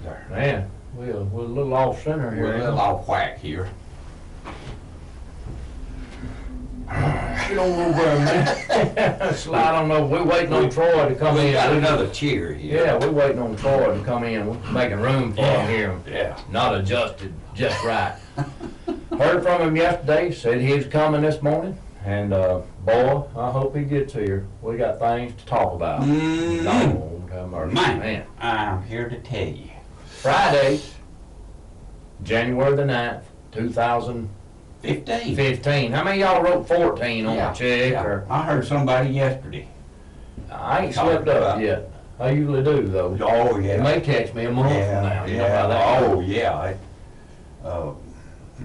there. Man, we're a little off center here. We're a little off whack here. Get on over a minute. Slide on over. We're waiting on Troy to come in. We got another chair here. Yeah, we're waiting on Troy to come in. We're making room for him here. Yeah. Not adjusted just right. Heard from him yesterday. Said he was coming this morning. And boy, I hope he gets here. We got things to talk about. Lord have mercy. Man, I'm here to tell you. Friday, January the 9th, 2015. 15. How many of y'all wrote 14 on Yeah, the check? yeah. Or I heard somebody yesterday. I ain't Talking slipped up about- yet. I usually do though. Oh, yeah. It may catch me a month from now. You know how that Oh, goes. yeah.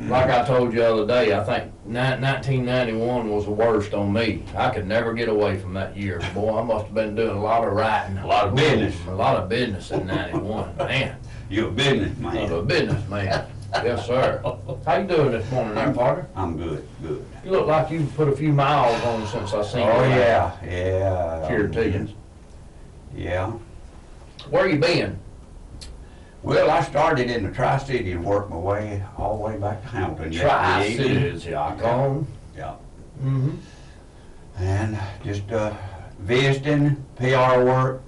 Like I told you the other day, I think 1991 was the worst on me. I could never get away from that year. Boy, I must have been doing a lot of writing. A lot of business. A lot of business in 91. Man, You're a businessman. I'm a businessman. Yes, sir. How you doing this morning there, partner? I'm good, good. You look like you've put a few miles on since I seen you. Oh, last yeah. Here to you. Yeah. Where you been? Well, I started in the Tri-City and worked my way all the way back to Hamilton. Tri-Cities, yeah, I call 'em. Yeah. Mm-hmm. And just visiting, PR work.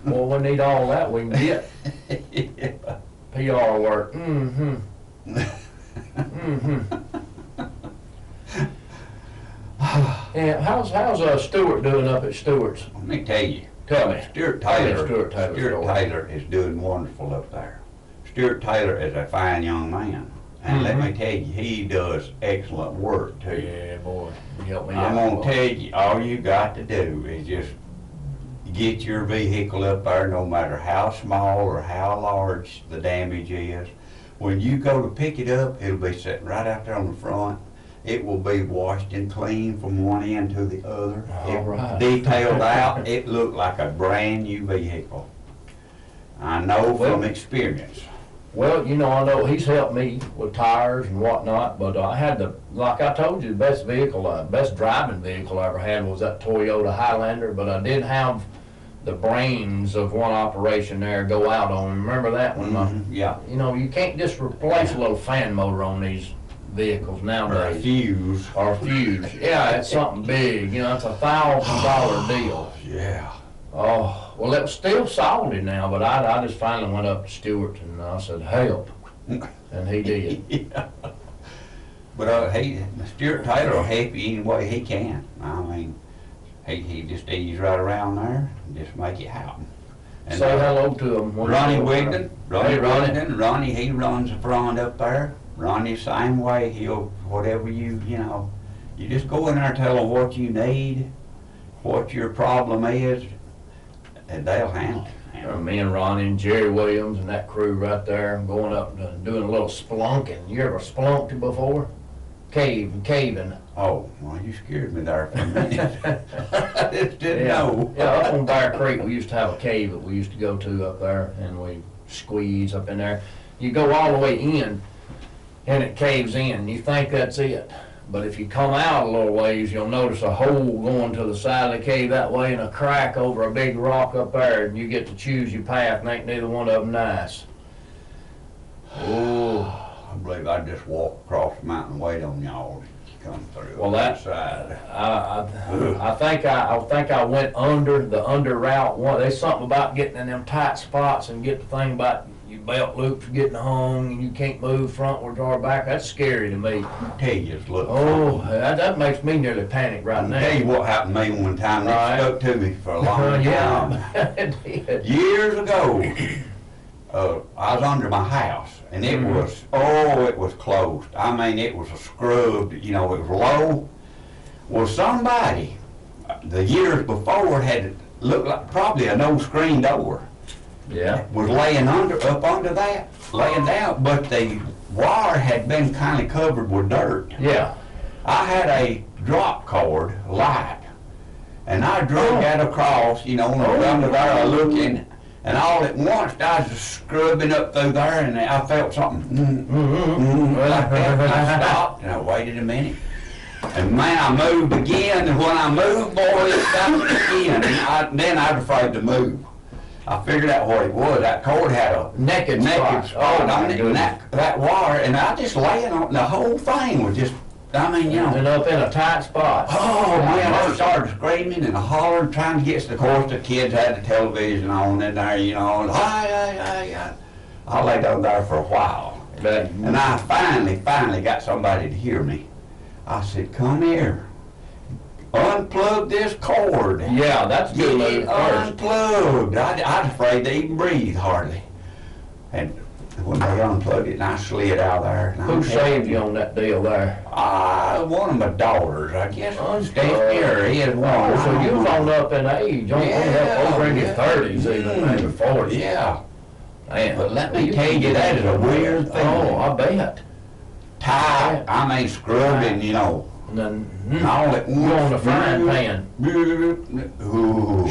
Well, we need all that we can get. Yeah. PR work. Mm-hmm. Mm-hmm. Yeah, how's Stewart doing up at Stewart's? Let me tell you. Tell me. Stuart Tell me Taylor. Stuart Taylor. is doing wonderful up there. Stuart Taylor is a fine young man. And let me tell you, he does excellent work too. Yeah, boy. You help me out. I'm gonna boy. tell you, all you got to do is just get your vehicle up there, no matter how small or how large the damage is. When you go to pick it up, it'll be sitting right out there on the front. It will be washed and clean from one end to the other. All right. Detailed out. It looked like a brand new vehicle. I know from experience. Well, you know, I know he's helped me with tires and whatnot, but I had like I told you, the best vehicle, best driving vehicle I ever had was that Toyota Highlander, but I did have the brains of one operation there go out on. Remember that one? Yeah. You know, you can't just replace a little fan motor on these vehicles Or a nowadays. fuse. Or a fuse. Yeah, it's something big. You know, it's $1,000 deal. Yeah. Oh, well, it was still salty now, but I just finally went up to Stewart and I said, help. And he did. Yeah. But Stuart Taylor will help you any way he can. I mean, he just ease right around there and just make it happen. And Say hello to him. Ronnie Wigton, Hey, Ronnie. Ronnie, he runs the front up there. Ronnie, same way, he'll, whatever you just go in there and tell them what you need, what your problem is, and they'll handle it. Me and Ronnie and Jerry Williams and that crew right there going up and doing a little spelunking. You ever spelunked before? Caving. Oh, well, you scared me there for a minute. I just didn't know. Yeah, up on Bear Creek, we used to have a cave that we used to go to up there, and we squeeze up in there. You go all the way in, and it caves in. You think that's it. But if you come out a little ways, you'll notice a hole going to the side of the cave that way and a crack over a big rock up there, and you get to choose your path, and ain't neither one of them nice. Oh. I believe I'd just walk across the mountain and wait on y'all to come through. Well, on that side. I think I went under the under route one. There's something about getting in them tight spots and get the thing about your belt loops getting hung and you can't move frontwards or back. That's scary to me. Tell you, just look. Oh, that makes me nearly panic right now. Tell you what happened to me one time. Right. It stuck to me for a long time. Yeah, it did. Years ago, I was under my house, and it was, it was closed. I mean, it was a scrubbed, it was low. Well, somebody, the years before, had looked like probably a no-screen door. Yeah. Was laying up under that, laying down, but the wire had been kind of covered with dirt. Yeah. I had a drop cord light, and I drug that across, under there, I look in, and all at once I was just scrubbing up through there, and I felt something like that, and I stopped, and I waited a minute. And man, I moved again, and when I moved, boy, it stopped again, and then I was afraid to move. I figured out what it was. That cord had a Naked spot. spot Oh, on my it, and goodness. that wire, and I just laying on the whole thing was just, I mean, you know. And up in a tight spot. Oh man, I started screaming and hollering, trying to get. Of course, the kids had the television on in there, you know. And I lay down there for a while, and I finally got somebody to hear me. I said, "Come here, unplug this cord." Yeah, that's good. Get it unplugged. I was afraid to even breathe hardly. And when they unplugged it, and I slid out of there. And Who saved you on that deal there? One of my daughters, I guess. He had one. Oh, so you was on up in age, on up over in your Yeah. 30s, even maybe 40s. Yeah. Man, But let me tell you, that is a weird thing. Oh, I bet. Tight, I mean scrubbing, you know. And then, And all at you once. on the frying pan. Ooh.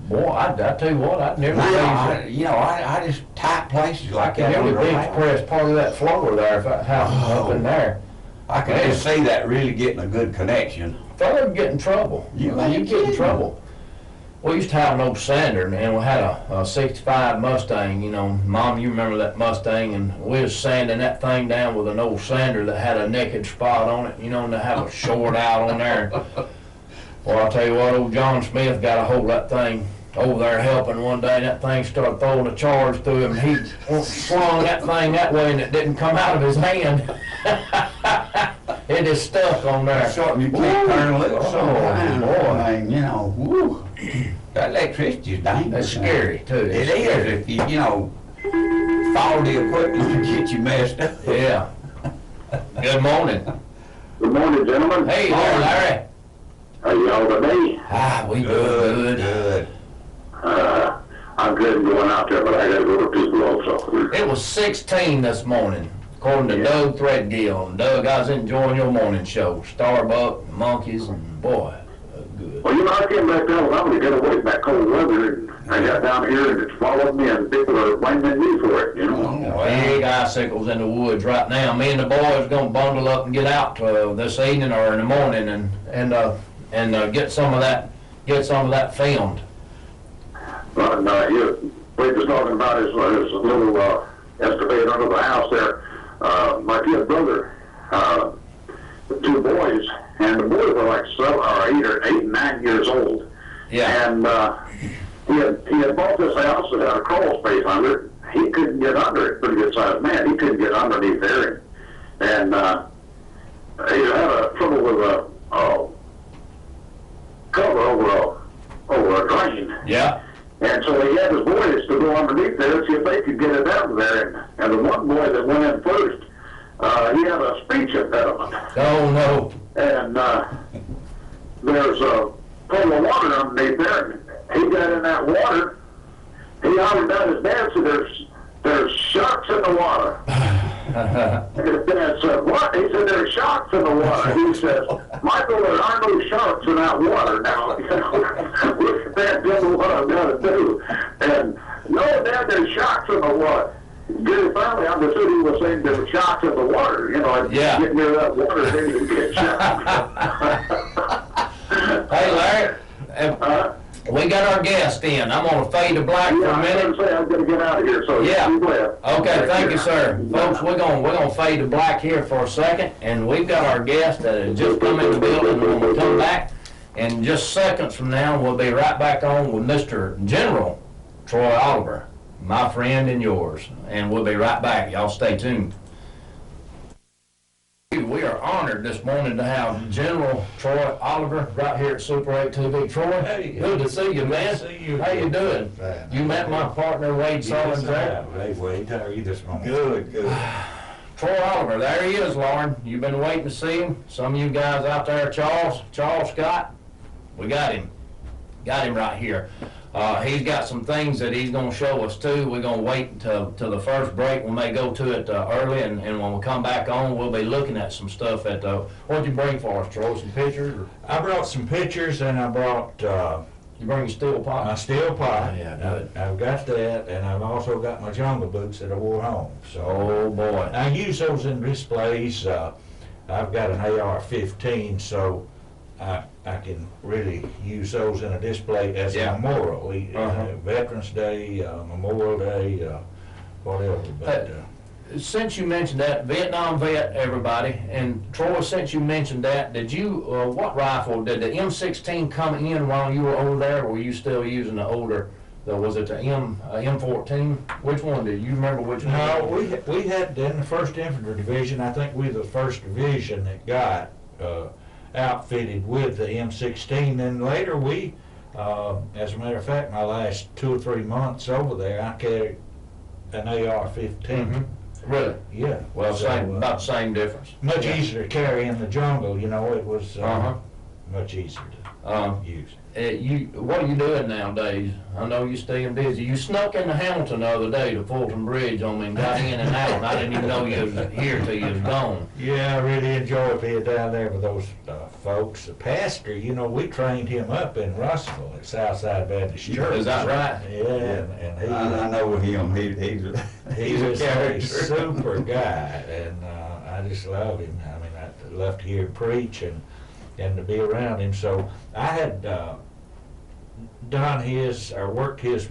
Boy, I tell you what, I'd never Man, seen you know, I just tight places I like can that. never on the bench right. press part of that floor there if I have up in there. I can just see that really getting a good connection. Fella get in trouble. You You ain't get in kidding. trouble. We used to have an old sander, and we had a 65 Mustang, you know. Mom, you remember that Mustang, and we was sanding that thing down with an old sander that had a naked spot on it, you know, and they had a short out on there. Well, I'll tell you what, old John Smith got a hold of that thing over there helping one day, and that thing started throwing a charge through him. He swung that thing that way, and it didn't come out of his hand. It is stuck on there. Something you can't turn loose. Oh, boy. I mean, you know, woo. That electricity is dangerous. That's scary, too. It It's is scary. if you know, faulty equipment can get you messed up. Yeah. Good morning. Good morning, gentlemen. Hey there, Larry. How y'all today? We good. Good. I'm good going out there, but I gotta go to people also. It was 16 this morning, according to Doug Threadgill. And Doug, I was enjoying your morning show. Starbuck, Monkeys, and boy, good. Well, you know, I came back down, I'm gonna get away from that cold weather, and I got down here and it's followed me, and people are blaming me for it, you know? Big icicles in the woods right now. Me and the boys gonna bundle up and get out this evening or in the morning and get some of that filmed. But we was talking about his little excavator under the house there. My kid brother, the two boys, and the boys were like 8 and 9 years old. Yeah. And he had bought this house that had a crawl space under it. He couldn't get under it, pretty good sized man. He couldn't get underneath there, and he had trouble with a cover over a drain. Yeah. And so he had his boys to go underneath there and see if they could get it out of there. And the one boy that went in first, he had a speech impediment. Oh no. And there's a pool of water underneath there. And he got in that water. He hollered down his dad, said, there's sharks in the water. And his dad said, what? He said, there's sharks in the water. He says, Michael, there are no sharks in that water now. You know, Dad didn't know what I've got to do. And, no, Dad, there's sharks in the water. Gary finally understood he was saying there were sharks in the water. You know, Yeah. get near that water, then you get sharks. Hey, Larry. We got our guest in. I'm gonna fade to black for Yeah, a I was minute. going to say I'm going to get out of here, so Yeah. you left. Okay, thank you, sir. Folks, we're gonna fade to black here for a second, and we've got our guest that has just come in the building. When we come back, in just seconds from now, we'll be right back on with Mr. General Troy Oliver, my friend and yours, and we'll be right back. Y'all stay tuned. We are honored this morning to have General Troy Oliver right here at Super 8 TV. Troy, Hey, good to see you, man. Good to see you. How you doing? Fine. You met my partner Wade Sullins there. Hey, Wade, how are you this morning? Good, good. Troy Oliver, there he is, Lauren. You've been waiting to see him. Some of you guys out there, Charles Scott, we got him. Got him right here. He's got some things that he's going to show us too. We're going to wait until the first break. We may go to it early, and when we come back on, we'll be looking at some stuff at what'd you bring for us, Troy? Some pictures? Or? I brought some pictures and I brought You bring your steel pot? my steel pot. Yeah, good. I've got that, and I've also got my jungle boots that I wore home. So Oh boy. I use those in displays. I've got an AR-15, so I can really use those in a display as a memorial. Veterans Day, Memorial Day, whatever. But since you mentioned that, Vietnam vet, everybody, and Troy, since you mentioned that, did you, what rifle, did the M16 come in while you were over there, or were you still using the older, was it the M14? Which one did you remember which one? No, we had in the 1st Infantry Division, I think we were the first division that got outfitted with the M16. Then later we, as a matter of fact, my last 2 or 3 months over there, I carried an AR-15. Really? Yeah. Well, so, about the same difference. Much easier to carry in the jungle, you know, it was much easier to use. What are you doing nowadays? I know you're staying busy. You snuck into Hamilton the other day to Fulton Bridge on me and got in and out, and I didn't even know you was here till you was gone. Yeah, I really enjoyed being down there with those folks. The pastor, you know, we trained him up in Russellville at Southside Baptist Church. Is that right? Yeah, and he, I know him. He's was a a character. super guy, and I just love him. I mean, I love to hear him preach and to be around him. So I had worked his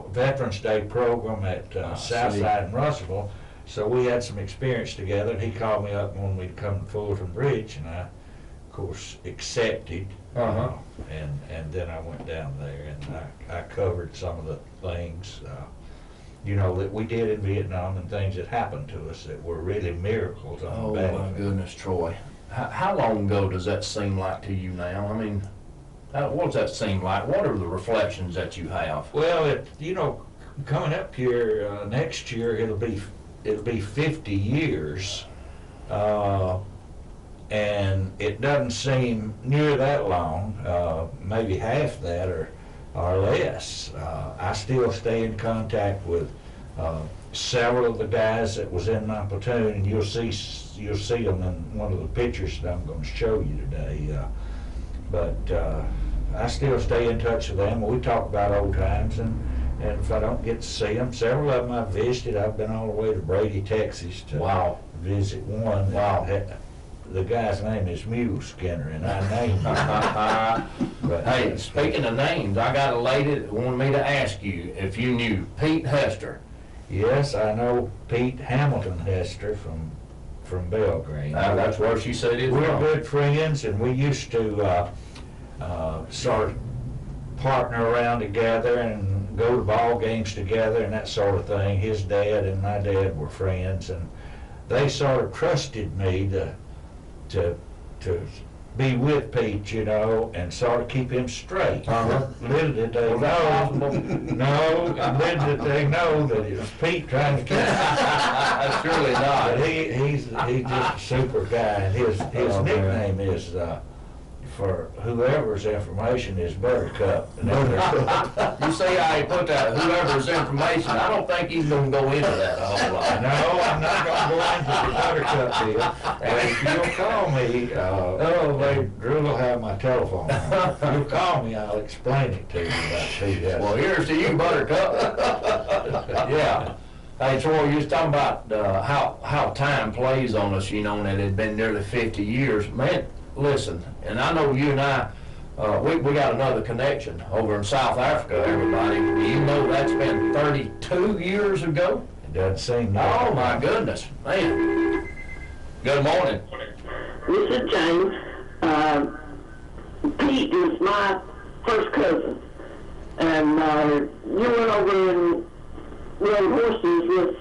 Veterans Day program at Southside and Russellville, so we had some experience together. He called me up when we'd come to Fulton Bridge, and I, of course, accepted. And then I went down there, and I covered some of the things, you know, that we did in Vietnam and things that happened to us that were really miracles on the battlefield. Oh my goodness, Troy. How long ago does that seem like to you now? I mean, what does that seem like? What are the reflections that you have? Well, you know, coming up here next year, it'll be 50 years, and it doesn't seem near that long, maybe half that or less. I still stay in contact with several of the guys that was in my platoon, and you'll see them in one of the pictures that I'm going to show you today. But I still stay in touch with them. We talk about old times, and if I don't get to see them, several of them I've visited. I've been all the way to Brady, Texas to visit one. Wow. The guy's name is Mule Skinner, and I named him. But, hey, speaking of names, I got a lady that wanted me to ask you if you knew Pete Hester. Yes, I know Pete Hamilton Hester from Belgrade. That's where she said it was. We're good friends, and we used to sort of partner around together and go to ball games together and that sort of thing. His dad and my dad were friends, and they sort of trusted me to be with Pete, you know, and sort of keep him straight. Little did they know that it was Pete trying to keep him. Surely not. But he's just a super guy, and his nickname is, for whoever's information, is Buttercup. You see how he put that, whoever's information. I don't think he's going to go into that a whole lot. No, I'm not going to go into the Buttercup deal. And if you'll call me, Drew will have my telephone number. If you'll call me, I'll explain it to you about Pete. Well, here's to you, Buttercup. Yeah. Hey, Troy, you was talking about how time plays on us, you know, and it had been nearly 50 years. Man, listen, and I know you and I, we got another connection over in South Africa, everybody. Do you know that's been 32 years ago? It doesn't seem that. Oh, my goodness, man. Good morning. This is James. Pete is my first cousin. And you went over and rode horses with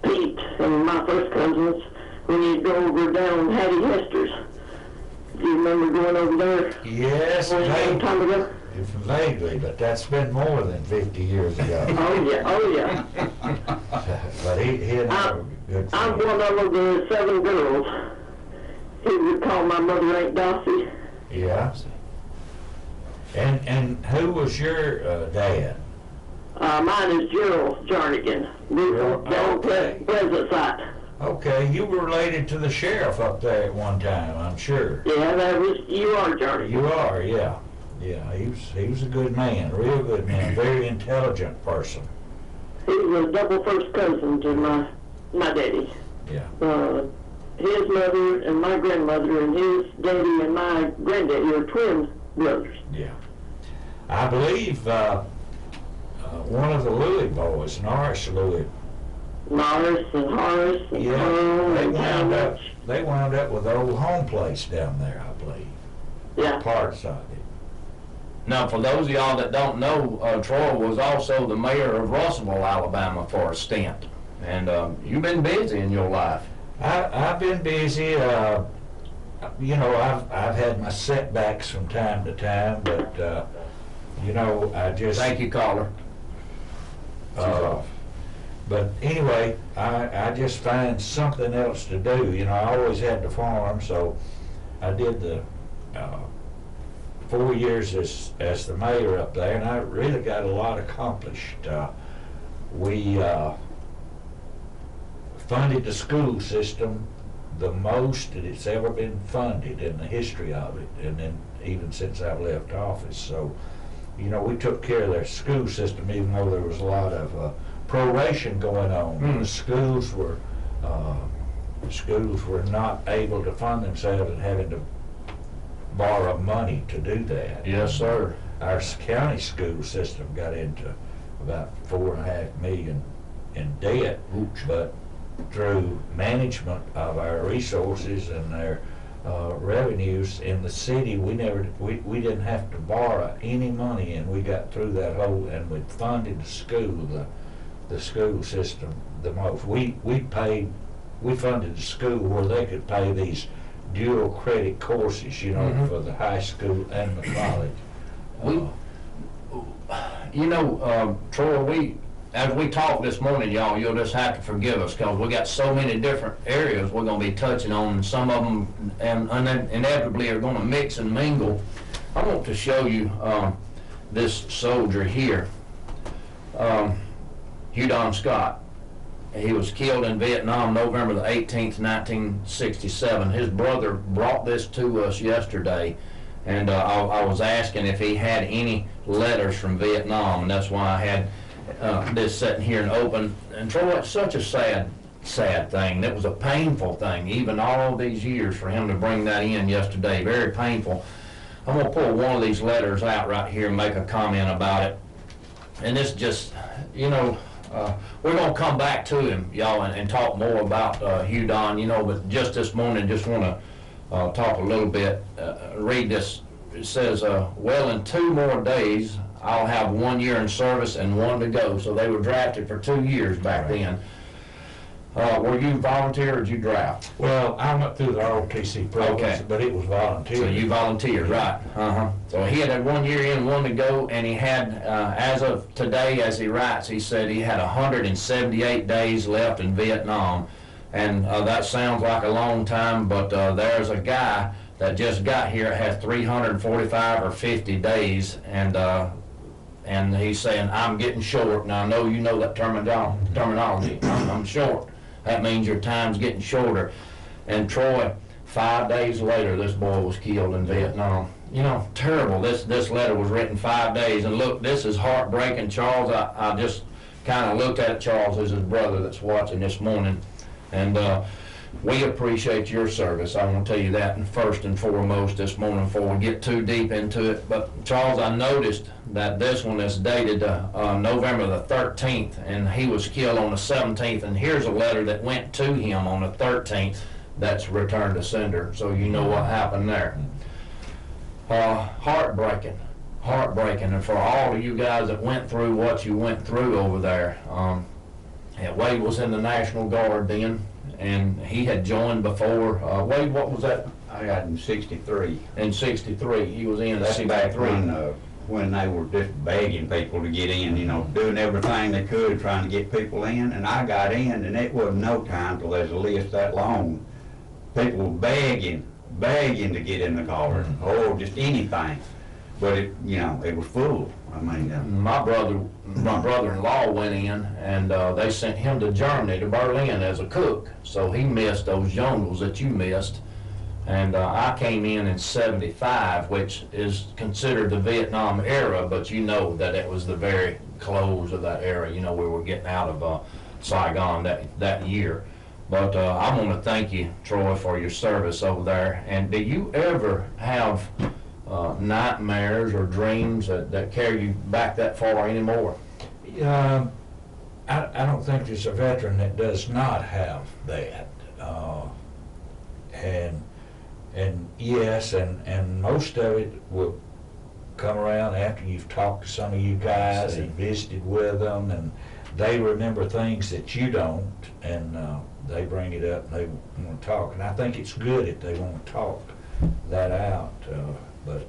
Pete and my first cousins when you go over down Hattie Hester's. Do you remember going over there? Yes, a long time ago? vaguely, but that's been more than 50 years ago. Oh yeah. But he and I were good I'm friends. one of the 7 girls. He would call my mother Aunt Dossie. Yeah. And who was your dad? Mine is Gerald Jarnigan. Okay. Pleasant site. Okay, you were related to the sheriff up there at one time, I'm sure. Yeah, you are Jarnigan. You are, yeah. Yeah, he was a good man, a real good man, very intelligent person. He was double first cousin to my daddy. Yeah. his mother and my grandmother and his daddy and my granddaddy are twin brothers. Yeah. I believe one of the Louis boys, Norris Louis, Norris and Horace and yeah, Carl they and wound up Talmadge. they wound up with the old home place down there, I believe. Yeah. Parts of it. Now, for those of y'all that don't know, Troy was also the mayor of Russellville, Alabama for a stint. And you've been busy in your life. I've been busy. You know, I've had my setbacks from time to time, but you know, I just Thank you, caller. She's off. But anyway, I just find something else to do. You know, I always had the farm, so I did the 4 years as the mayor up there, and I really got a lot accomplished. We funded the school system the most that it's ever been funded in the history of it, and then even since I've left office. So, you know, we took care of their school system, even though there was a lot of proration going on. The schools were not able to fund themselves and having to borrow money to do that. Yes, sir. Our county school system got into about $4.5 million in debt, but through management of our resources and their revenues in the city, we didn't have to borrow any money, and we got through that whole, and we funded the school system the most. We funded the school where they could pay these dual credit courses, you know, for the high school and the college. You know, Troy, as we talk this morning, y'all, you'll just have to forgive us because we got so many different areas we're going to be touching on, and some of them inevitably are going to mix and mingle. I want to show you this soldier here, Hugh Don Scott. He was killed in Vietnam November the 18th, 1967. His brother brought this to us yesterday, and I was asking if he had any letters from Vietnam, and that's why I had this sitting here and open. And Troy, it's such a sad thing. It was a painful thing, even all these years, for him to bring that in yesterday. Very painful. I'm going to pull one of these letters out right here and make a comment about it. And this just, you know, we're going to come back to him, y'all, and talk more about Hugh Don, you know, but just this morning, just want to talk a little bit, read this. It says, well, in 2 more days, I'll have 1 year in service and 1 to go. So they were drafted for 2 years back then. Were you volunteer or did you draft? Well, I went through the ROTC program, Okay. but it was volunteer. So you volunteered, right? So he had 1 year in, 1 to go, and he had, as of today, as he writes, he said he had 178 days left in Vietnam. And that sounds like a long time, but there's a guy that just got here, has 345 or 50 days, and he's saying, I'm getting short. Now, I know you know that terminology. I'm short. That means your time's getting shorter. And Troy, 5 days later, this boy was killed in Vietnam. You know, terrible. This letter was written 5 days. And look, this is heartbreaking, Charles. I just kind of looked at Charles as his brother that's watching this morning. And we appreciate your service. I want to tell you that first and foremost this morning before we get too deep into it. But Charles, I noticed that this one is dated November the 13th, and he was killed on the 17th. And here's a letter that went to him on the 13th that's returned to sender. So you know what happened there. Heartbreaking. And for all of you guys that went through what you went through over there, Wade was in the National Guard then, and he had joined before. Wade, what was that? I got in 63. In 63, he was in That's 63. back when they were just begging people to get in, you know, doing everything they could, trying to get people in. And I got in, and it wasn't no time till there's a list that long. People were begging to get in the Guard, or just anything. But it, you know, it was full. I mean, My brother-in-law went in, and they sent him to Germany, to Berlin, as a cook. So he missed those jungles that you missed. And I came in 75, which is considered the Vietnam era, but you know that it was the very close of that era. You know, we were getting out of Saigon that year. But I want to thank you, Troy, for your service over there. And do you ever have nightmares or dreams that carry you back that far anymore? I don't think there's a veteran that does not have that. And yes, and most of it will come around after you've talked to some of you guys and visited with them, and they remember things that you don't, and they bring it up and they want to talk. And I think it's good if they want to talk that out, but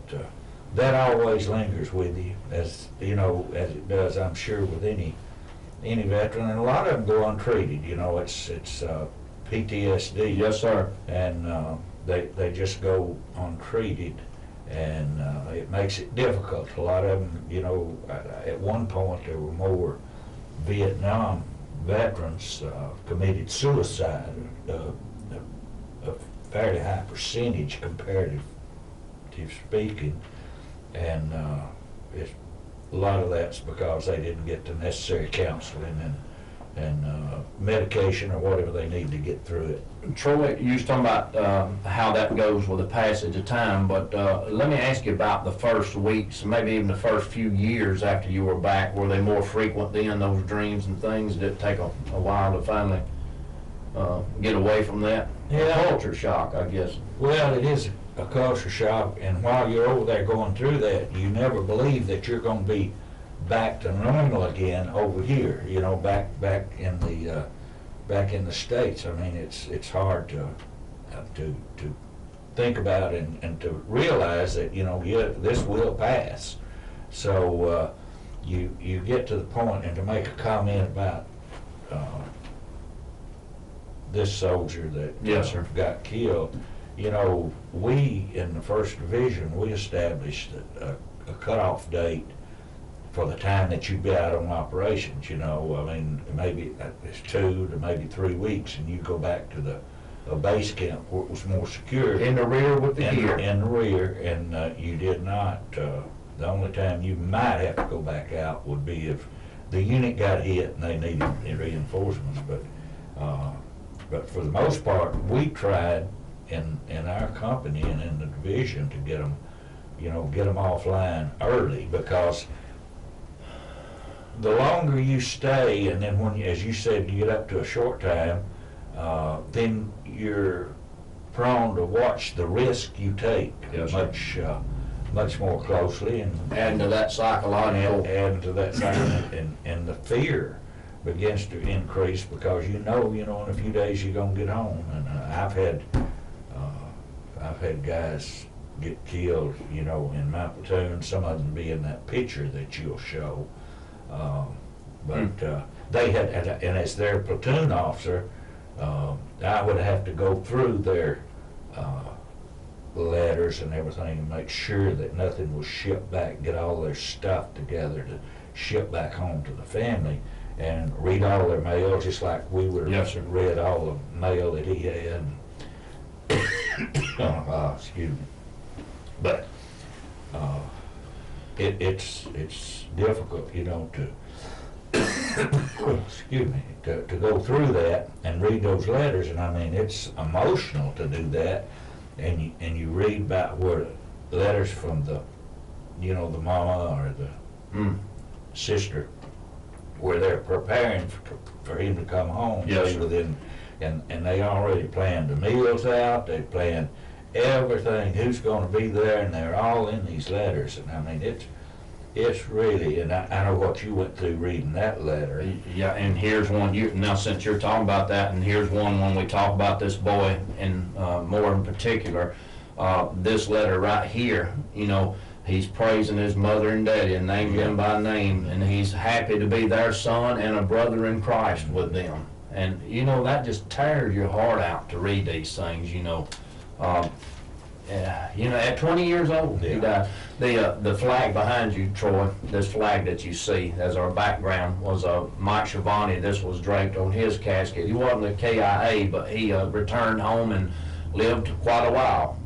that always lingers with you, as you know, as it does, I'm sure, with any veteran. And a lot of them go untreated. You know, it's PTSD. Yes, sir. And they just go untreated, and it makes it difficult. A lot of them, you know, at one point there were more Vietnam veterans committed suicide, a fairly high percentage comparative speaking, and a lot of that's because they didn't get the necessary counseling and medication or whatever they need to get through it. Troy, you was talking about how that goes with the passage of time, but let me ask you about the first weeks, maybe even the first few years after you were back. Were they more frequent then, those dreams and things? Did it take a while to finally get away from that? Yeah. A culture shock, I guess. Well, it is a culture shock, and while you're over there going through that, you never believe that you're going to be back to normal again over here. You know, back in the States. I mean, it's hard to think about and to realize that, you know, yeah, this will pass. So you get to the point, and to make a comment about this soldier that Yes, sir. got killed. You know, we in the 1st Division, we established a cutoff date for the time that you'd be out on operations. You know, I mean, maybe it's 2 to maybe 3 weeks, and you go back to the base camp where it was more secure. In the rear with the gear. In the rear, and you did not. The only time you might have to go back out would be if the unit got hit and they needed reinforcements. But for the most part, we tried in our company and in the division to get them, you know, get them offline early, because the longer you stay, and then when, as you said, you get up to a short time, then you're prone to watch the risk you take. Yes, much more closely, and Adding to that psychological. add to that side, and the fear begins to increase, because you know in a few days you're gonna get home. And I've had guys get killed, you know, in my platoon. Some of them be in that picture that you'll show. They had, and as their platoon officer, I would have to go through their letters and everything and make sure that nothing was shipped back, get all their stuff together to ship back home to the family, and read all their mail, just like we would have Yes, sir. read all the mail that he had. Excuse me. But it's difficult, you know, to excuse me, to go through that and read those letters. And I mean, it's emotional to do that, and you read about where the letters from the, you know, the mama or the sister, where they're preparing for him to come home. Yes, And they already planned the meals out, they planned everything, who's gonna be there, and they're all in these letters. And I mean, it's really, and I know what you went through reading that letter. Yeah, and here's one, now since you're talking about that, and here's one when we talk about this boy, and more in particular, this letter right here, you know, he's praising his mother and daddy and naming them by name, and he's happy to be their son and a brother in Christ with them. And, you know, that just tears your heart out to read these things, you know. At 20 years old, he died. The flag behind you, Troy, this flag that you see as our background, was Mike Schiavone. This was draped on his casket. He wasn't a KIA, but he returned home and lived quite a while.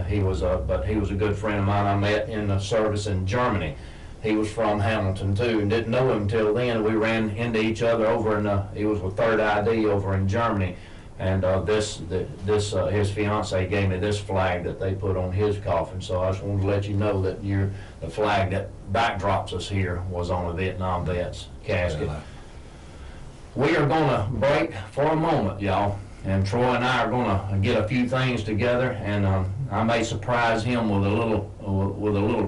He was a good friend of mine I met in the service in Germany. He was from Hamilton too, and didn't know him till then. We ran into each other over in, he was with 3rd ID over in Germany. And his fiance gave me this flag that they put on his coffin. So I just wanted to let you know that the flag that backdrops us here was on a Vietnam vet's casket. We are gonna break for a moment, y'all, and Troy and I are gonna get a few things together, and I may surprise him with a little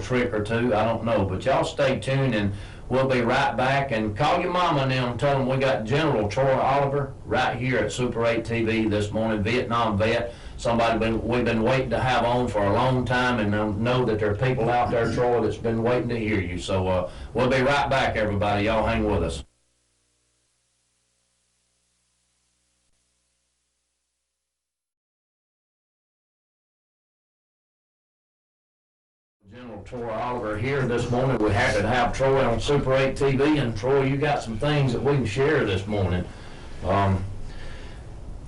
trick or two. I don't know, but y'all stay tuned, and we'll be right back. And call your mama and them, tell them we got General Troy Oliver right here at Super 8 TV this morning, Vietnam vet. Somebody we've been waiting to have on for a long time, and know that there are people out there, Troy, that's been waiting to hear you. So we'll be right back, everybody. Y'all hang with us. General Troy Oliver here this morning. We're happy to have Troy on Super 8 TV, and Troy, you got some things that we can share this morning.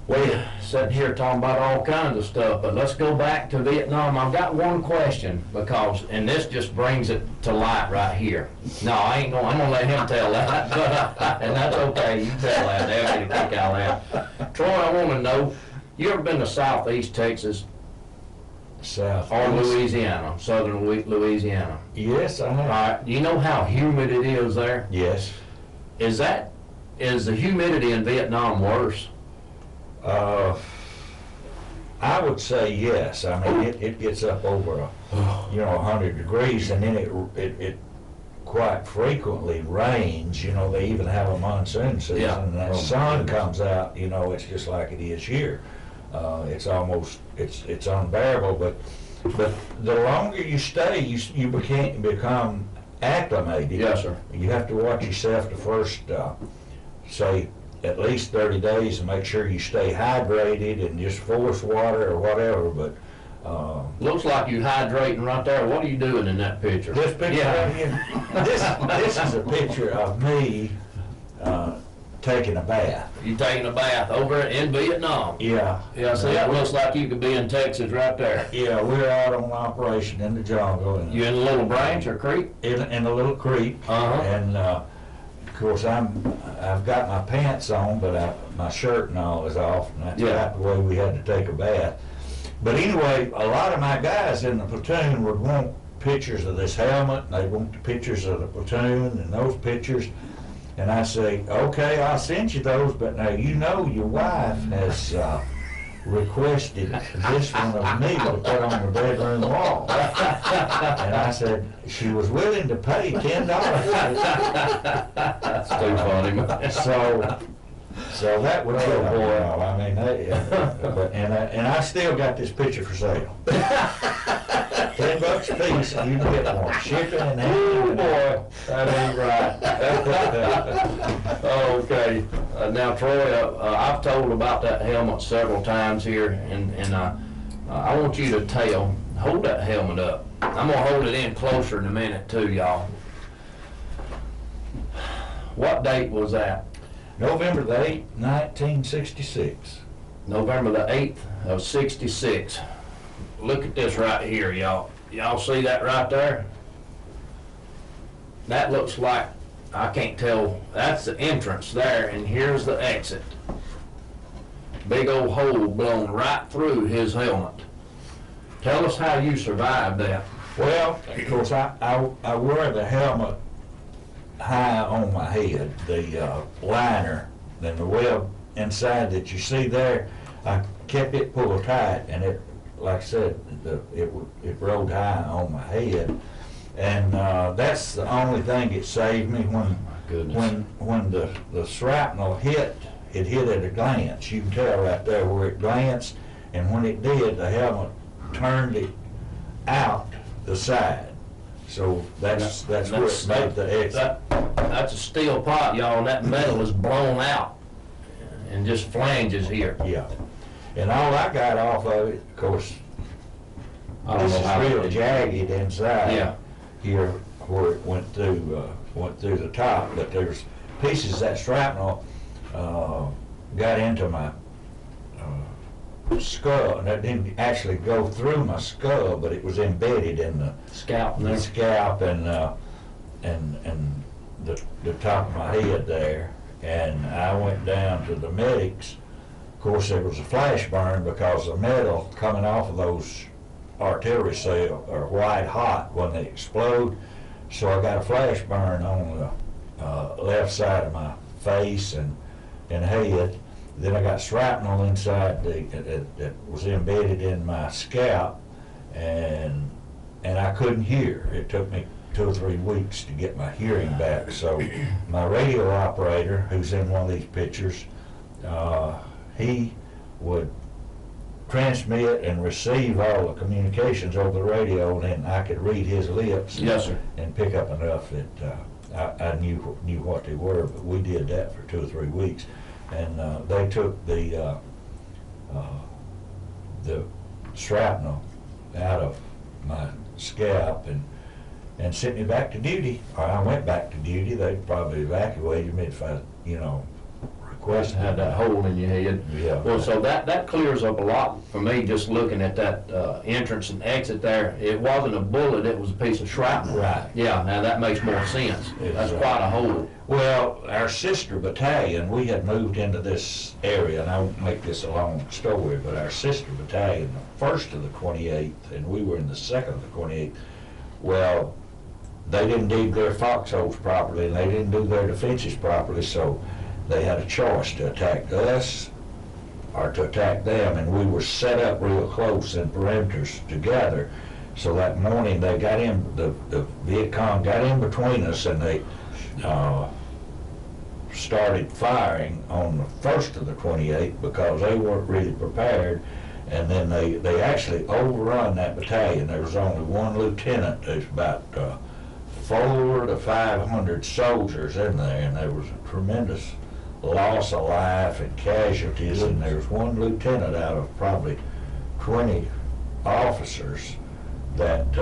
We're sitting here talking about all kinds of stuff, but let's go back to Vietnam. I've got one question, and this just brings it to light right here. No, I'm gonna let him tell that, but, and that's okay, you tell that, they'll get a kick out of that. Troy, I want to know, you ever been to Southeast Texas? South Or Louisiana, southern Louisiana? Yes, I have. All right, do you know how humid it is there? Yes. Is the humidity in Vietnam worse? I would say yes. I mean, it gets up over 100 degrees, and then it quite frequently rains. They even have a monsoon season, and that sun comes out. It's just like it is here. It's almost it's unbearable. But the longer you stay, you become acclimated. Yes, sir. You have to watch yourself the first say at least 30 days and make sure you stay hydrated and just force water or whatever. But looks like you hydrating right there. What are you doing in that picture? This picture right here, this is a picture of me taking a bath. You taking a bath over in Vietnam? Yeah. Yeah, see, that looks like you could be in Texas right there. Yeah, we're out on operation in the jungle. And you in a little branch or creek? In a little creek. Uh-huh. And of course, I've got my pants on, but my shirt and all is off, and that's about the way we had to take a bath. But anyway, a lot of my guys in the platoon would want pictures of this helmet, and they want the pictures of the platoon and those pictures. And I say, okay, I'll send you those, but now your wife has requested this one of me to put on the bedroom wall. And I said, she was willing to pay $10. That's too funny. So that would go boy. I mean, and I still got this picture for sale. $10 a piece, and you can get one. Shipping and handling. Boy, that ain't right. Okay. Now, Troy, I've told about that helmet several times here, and I want you to hold that helmet up. I'm going to hold it in closer in a minute, too, y'all. What date was that? November the 8th, 1966. November the 8th of 66. Look at this right here, y'all. Y'all see that right there? That looks like, I can't tell, that's the entrance there, and here's the exit. Big old hole blown right through his helmet. Tell us how you survived that. Well, of course, I wear the helmet high on my head, the liner, and the web inside that you see there, I kept it pulled tight, and it, like I said, it rode high on my head, and that's the only thing that saved me when the shrapnel hit. It hit at a glance. You can tell right there where it glanced, and when it did, the helmet turned it out the side. So that's where it made the exit. That's a steel pot, y'all, and that metal is blown out and just flanges here. Yeah. And all I got off of it, of course, this is real jagged inside. Yeah. Here where it went through the top, but there's pieces of that shrapnel got into my skull, and that didn't actually go through my skull, but it was embedded in the scalp, and the top of my head there. And I went down to the medics Of course, there was a flash burn because the metal coming off of those artillery cells are white hot when they explode. So I got a flash burn on the left side of my face and head. Then I got shrapnel inside that was embedded in my scalp, and I couldn't hear. It took me 2 or 3 weeks to get my hearing back. So my radio operator, who's in one of these pictures, he would transmit and receive all the communications over the radio, and then I could read his lips. Yes, sir. And pick up enough that I knew what they were. But we did that for 2 or 3 weeks, and they took the shrapnel out of my scalp and sent me back to duty. Or I went back to duty. They probably evacuated me if I, requested. Had that hole in your head. Yeah. Well, so that clears up a lot for me, just looking at that entrance and exit there. It wasn't a bullet, it was a piece of shrapnel. Right. Yeah, now that makes more sense. That's quite a hole. Well, our sister battalion, we had moved into this area, and I won't make this a long story, but our sister battalion, the 1st of the 28th, and we were in the 2nd of the 28th, well, they didn't dig their foxholes properly, and they didn't do their defenses properly, so they had a choice to attack us or to attack them, and we were set up real close in perimeters together. So that morning they got in, the Viet Cong got in between us, and they started firing on the 1st of the 28th because they weren't really prepared, and then they actually overrun that battalion. There was only one lieutenant. There's about 400 to 500 soldiers in there, and there was a tremendous loss of life and casualties, and there was one lieutenant out of probably 20 officers that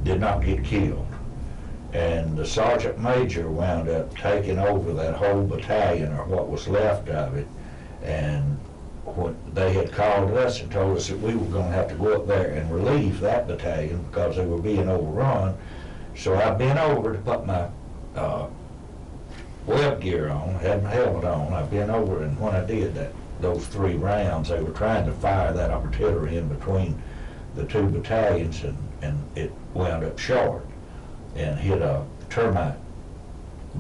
did not get killed. And the sergeant major wound up taking over that whole battalion, or what was left of it, and when they had called us and told us that we were going to have to go up there and relieve that battalion because they were being overrun. So I bent over to put my web gear on, had my helmet on. I bent over, and when I did that, those 3 rounds, they were trying to fire that artillery in between the 2 battalions, and it wound up short and hit a termite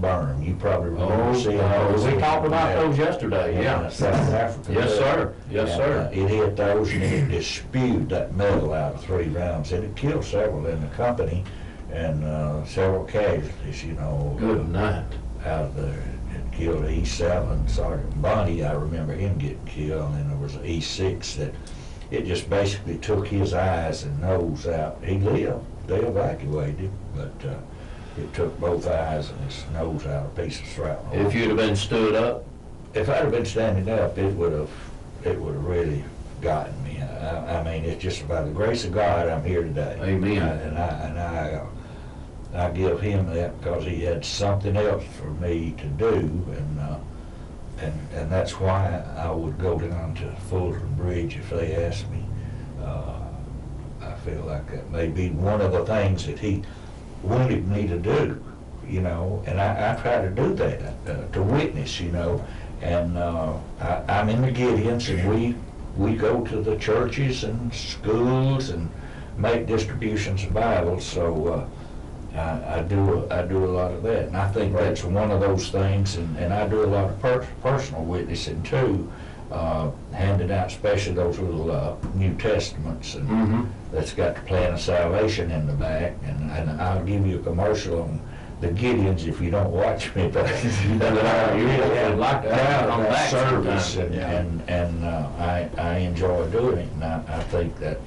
berm. You probably remember seeing those. We talked about those yesterday, yeah. South Africa. Yes, sir. Yes, And, sir. it hit those, and it just spewed that metal out of 3 rounds, and it killed several in the company, and several casualties, Good night. out of there. It killed E7, Sergeant Bundy, I remember him getting killed, and then there was an E6 that it just basically took his eyes and nose out. He lived. They evacuated him, but it took both eyes and his nose out, a piece of shrapnel. If you'd have been stood up, If I'd have been standing up, it would have really gotten me. I mean, it's just by the grace of God I'm here today. Amen. I give him that because he had something else for me to do, and that's why I would go down to Fulton Bridge if they asked me. I feel like that may be one of the things that he wanted me to do, and I try to do that, to witness, and I'm in the Gideons, and we go to the churches and schools and make distributions of Bibles, so I do a lot of that, and I think that's one of those things, and I do a lot of personal witnessing too, handing out especially those little New Testaments, and that's got the plan of salvation in the back, and I'll give you a commercial on the Gideons if you don't watch me, but I really like to have it on that back service, sometime. and I enjoy doing it, and I think that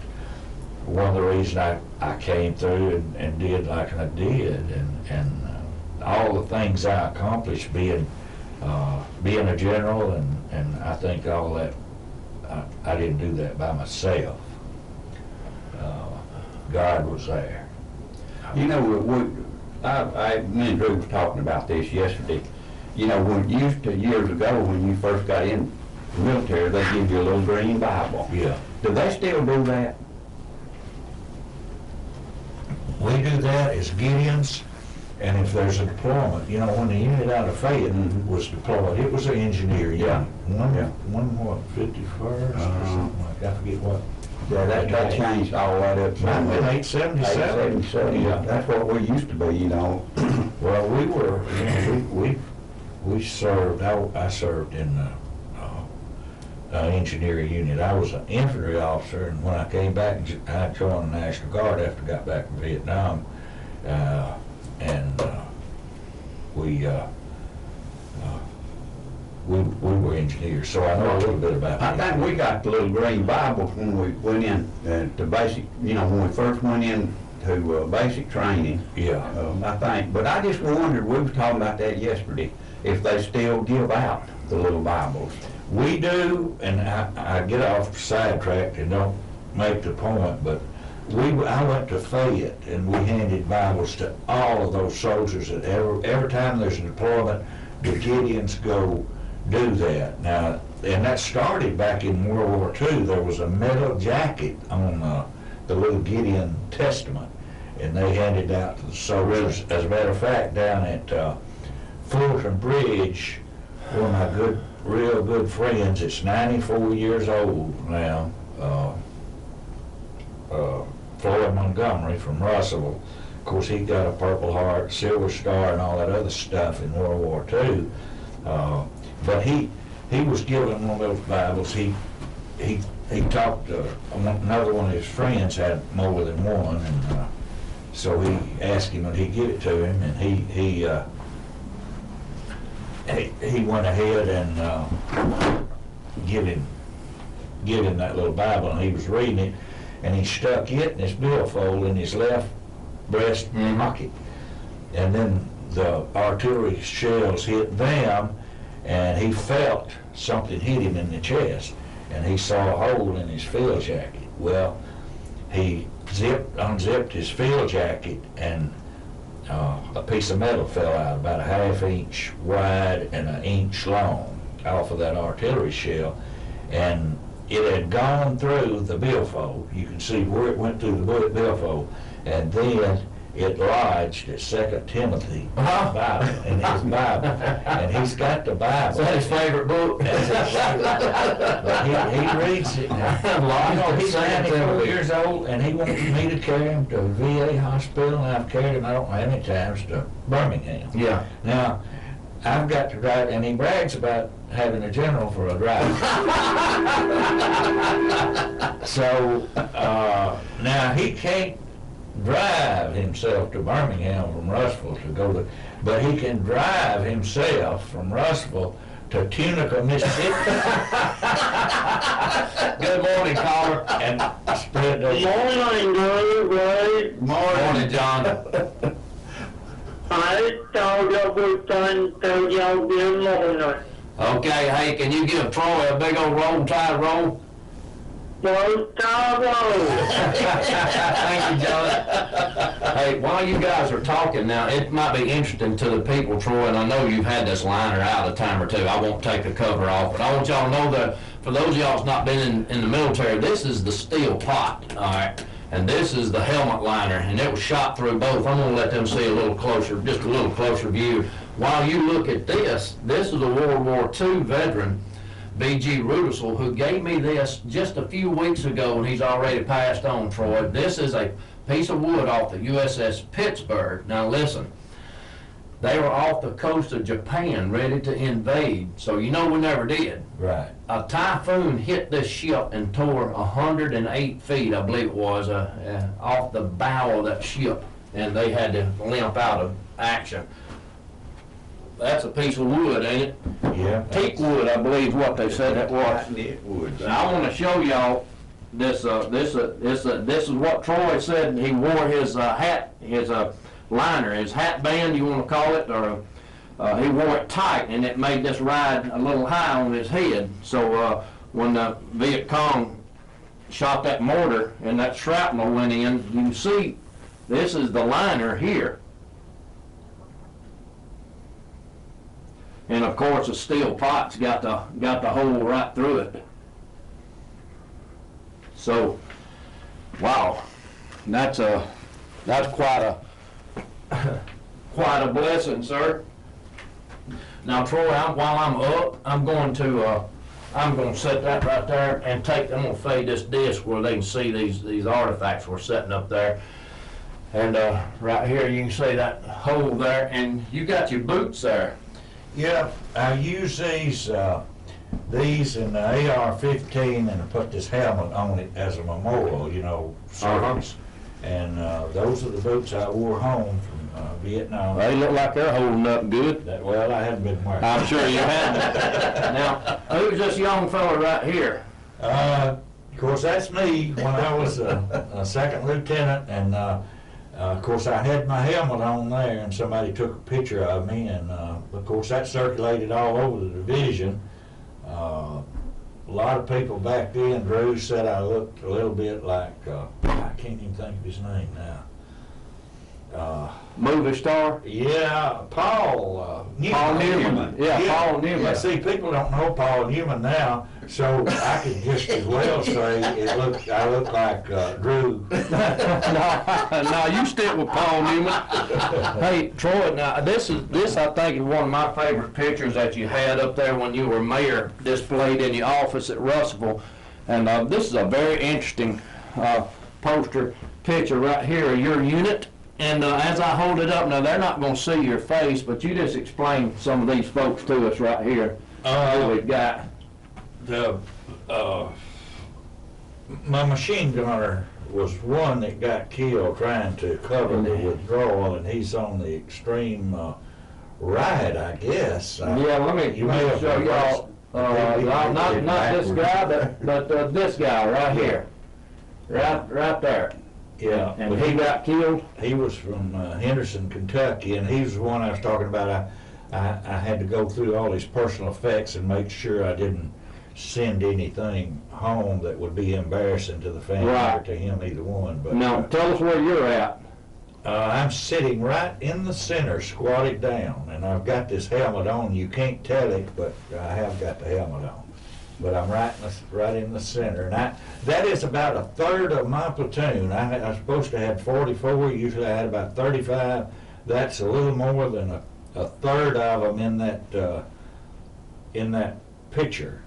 one of the reasons I came through and did like I did, and all the things I accomplished being a general, and I think all that, I didn't do that by myself. God was there. Me and Drew was talking about this yesterday. When years ago, when you first got in the military, they give you a little green Bible. Yeah. Do they still do that? We do that as Gideons, And if there's a deployment, you know, when the unit out of Fayette was deployed, it was an engineer unit. One what, 51st or something like that, I forget what. Yeah, that changed all that up. Might have been 877. 877, Yeah. that's what we used to be, you know. Well, we were, you know, we served, I served in the engineering unit. I was an infantry officer, and when I came back, I joined the National Guard after I got back from Vietnam. We were engineers, so I know a little bit about I it. think we got the little green Bibles when we went in to basic, you know, when we first went in to basic training. Yeah. I think, but I just wondered, we were talking about that yesterday, if they still give out the little Bibles. We do, and I get off sidetracked and don't make the point, but I went to Fayette and we handed Bibles to all of those soldiers that every time there's a deployment, the Gideons go do that. Now, and that started back in World War II. There was a metal jacket on the little Gideon Testament, and they handed out to the soldiers. As a matter of fact, down at Fulton Bridge, one of my real good friends, it's 94 years old now, Floyd Montgomery from Russellville. Of course, he got a Purple Heart, Silver Star, and all that other stuff in World War II. But he was given one of those Bibles. He talked to another one of his friends, had more than one, and so he asked him would he give it to him, and he went ahead and give him that little Bible, and he was reading it, and he stuck it in his billfold in his left breast pocket, and then the artillery shells hit them, and he felt something hit him in the chest, and he saw a hole in his field jacket. Well, he unzipped his field jacket, and a piece of metal fell out about a half-inch wide and an inch long off of that artillery shell, and it had gone through the billfold. You can see where it went through the billfold, and then it lodged at 2 Timothy Bible, in his Bible, and he's got the Bible. Is that his favorite book? But he reads it now. You know, he's 94 years old, and he wants me to carry him to a VA hospital, and I've carried him, I don't know how many times, to Birmingham. Yeah. Now, I've got to drive, and he brags about having a general for a driver. So, now he can't drive himself to Birmingham from Russellville to go to, but he can drive himself from Russellville to Tunica, Mississippi. Good morning, caller. And spread those. Morning, Dave. Morning, John. I told y'all good time, told y'all good morning. Okay, hey, can you give Troy a big old roll tide roll? Roll tide roll. Thank you, John. Hey, while you guys are talking now, it might be interesting to the people, Troy, and I know you've had this liner out a time or two. I won't take the cover off, but I want y'all to know that for those of y'all that's not been in the military, this is the steel pot, all right? And this is the helmet liner, and it was shot through both. I'm gonna let them see a little closer, just a little closer view. While you look at this is a World War II veteran, B.G. Rudisell, who gave me this just a few weeks ago, and he's already passed on, Troy. This is a piece of wood off the USS Pittsburgh. Now listen, they were off the coast of Japan ready to invade, so you know we never did. Right. A typhoon hit this ship and tore 108 feet, I believe it was, off the bow of that ship, and they had to limp out of action. That's a piece of wood, ain't it? Yeah. Teak wood, I believe, what they said that was. It would. Now, I want to show y'all this. This is what Troy said. He wore his hat, his liner, his hat band, you want to call it, or he wore it tight, and it made this ride a little high on his head. So when the Viet Cong shot that mortar and that shrapnel went in, you can see this is the liner here. And of course, the steel pot's got the hole right through it. So, wow, that's quite Quite a blessing, sir. Now, Troy, while I'm up, I'm going to set that right there and I'm going to fade this disc where they can see these artifacts we're setting up there. And right here, you can see that hole there, and you got your boots there. Yeah, I use these in the AR-15, and I put this helmet on it as a memorial, you know, service. And those are the boots I wore home from Vietnam. They look like they're holding up good. Well, I haven't been wearing. I'm sure you haven't. Now, who's this young fella right here? Of course, that's me when I was a second lieutenant, and of course, I had my helmet on there, and somebody took a picture of me, and of course, that circulated all over the division. A lot of people back then, Drew said I looked a little bit like, I can't even think of his name now. Movie star? Yeah, Paul Newman. Paul Newman. Yeah, Paul Newman. Yeah, see, people don't know Paul Newman now, so I could just as well say I look like Drew. No, you stick with Paul Newman. Hey, Troy, now this I think is one of my favorite pictures that you had up there when you were mayor, displayed in your office at Russellville. And this is a very interesting poster picture right here of your unit. And as I hold it up, now they're not going to see your face, but you just explain some of these folks to us right here. We've got my machine gunner was one that got killed trying to cover the withdrawal, and he's on the extreme right, I guess. Yeah, let me show y'all. Not this guy, but this guy right here, right there. Yeah, and he got killed. He was from Henderson, Kentucky, and he was the one I was talking about. I had to go through all his personal effects and make sure I didn't send anything home that would be embarrassing to the family or to him, either one. But now, tell us where you're at. I'm sitting right in the center, squatted down, and I've got this helmet on. You can't tell it, but I have got the helmet on. But I'm right in the center, and that is about a third of my platoon. I was supposed to have 44. Usually I had about 35. That's a little more than a third of them in that picture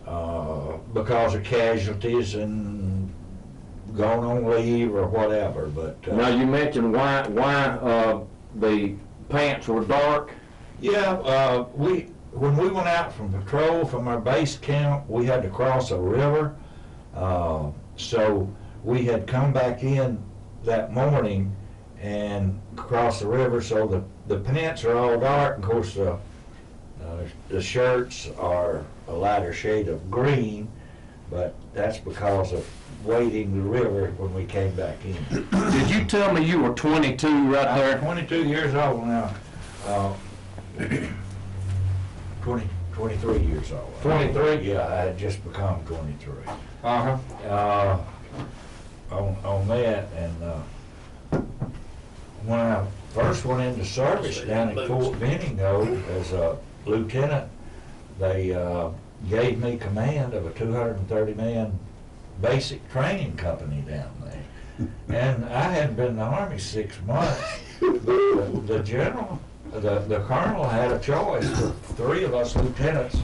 because of casualties and going on leave or whatever. But now you mentioned why the pants were dark. Yeah, when we went out from patrol from our base camp, we had to cross a river. So we had come back in that morning and cross the river. So the pants are all dark. Of course, the shirts are a lighter shade of green, but that's because of wading the river when we came back in. Did you tell me you were 22 right there? I'm 22 years old now. 23 years old. 23? Yeah, I had just become 23. Uh-huh. On that, and when I first went into service down in Fort Benning, though, as a lieutenant, they gave me command of a 230-man basic training company down there. And I hadn't been in the Army 6 months, but the general, the colonel had a choice for 3 of us lieutenants.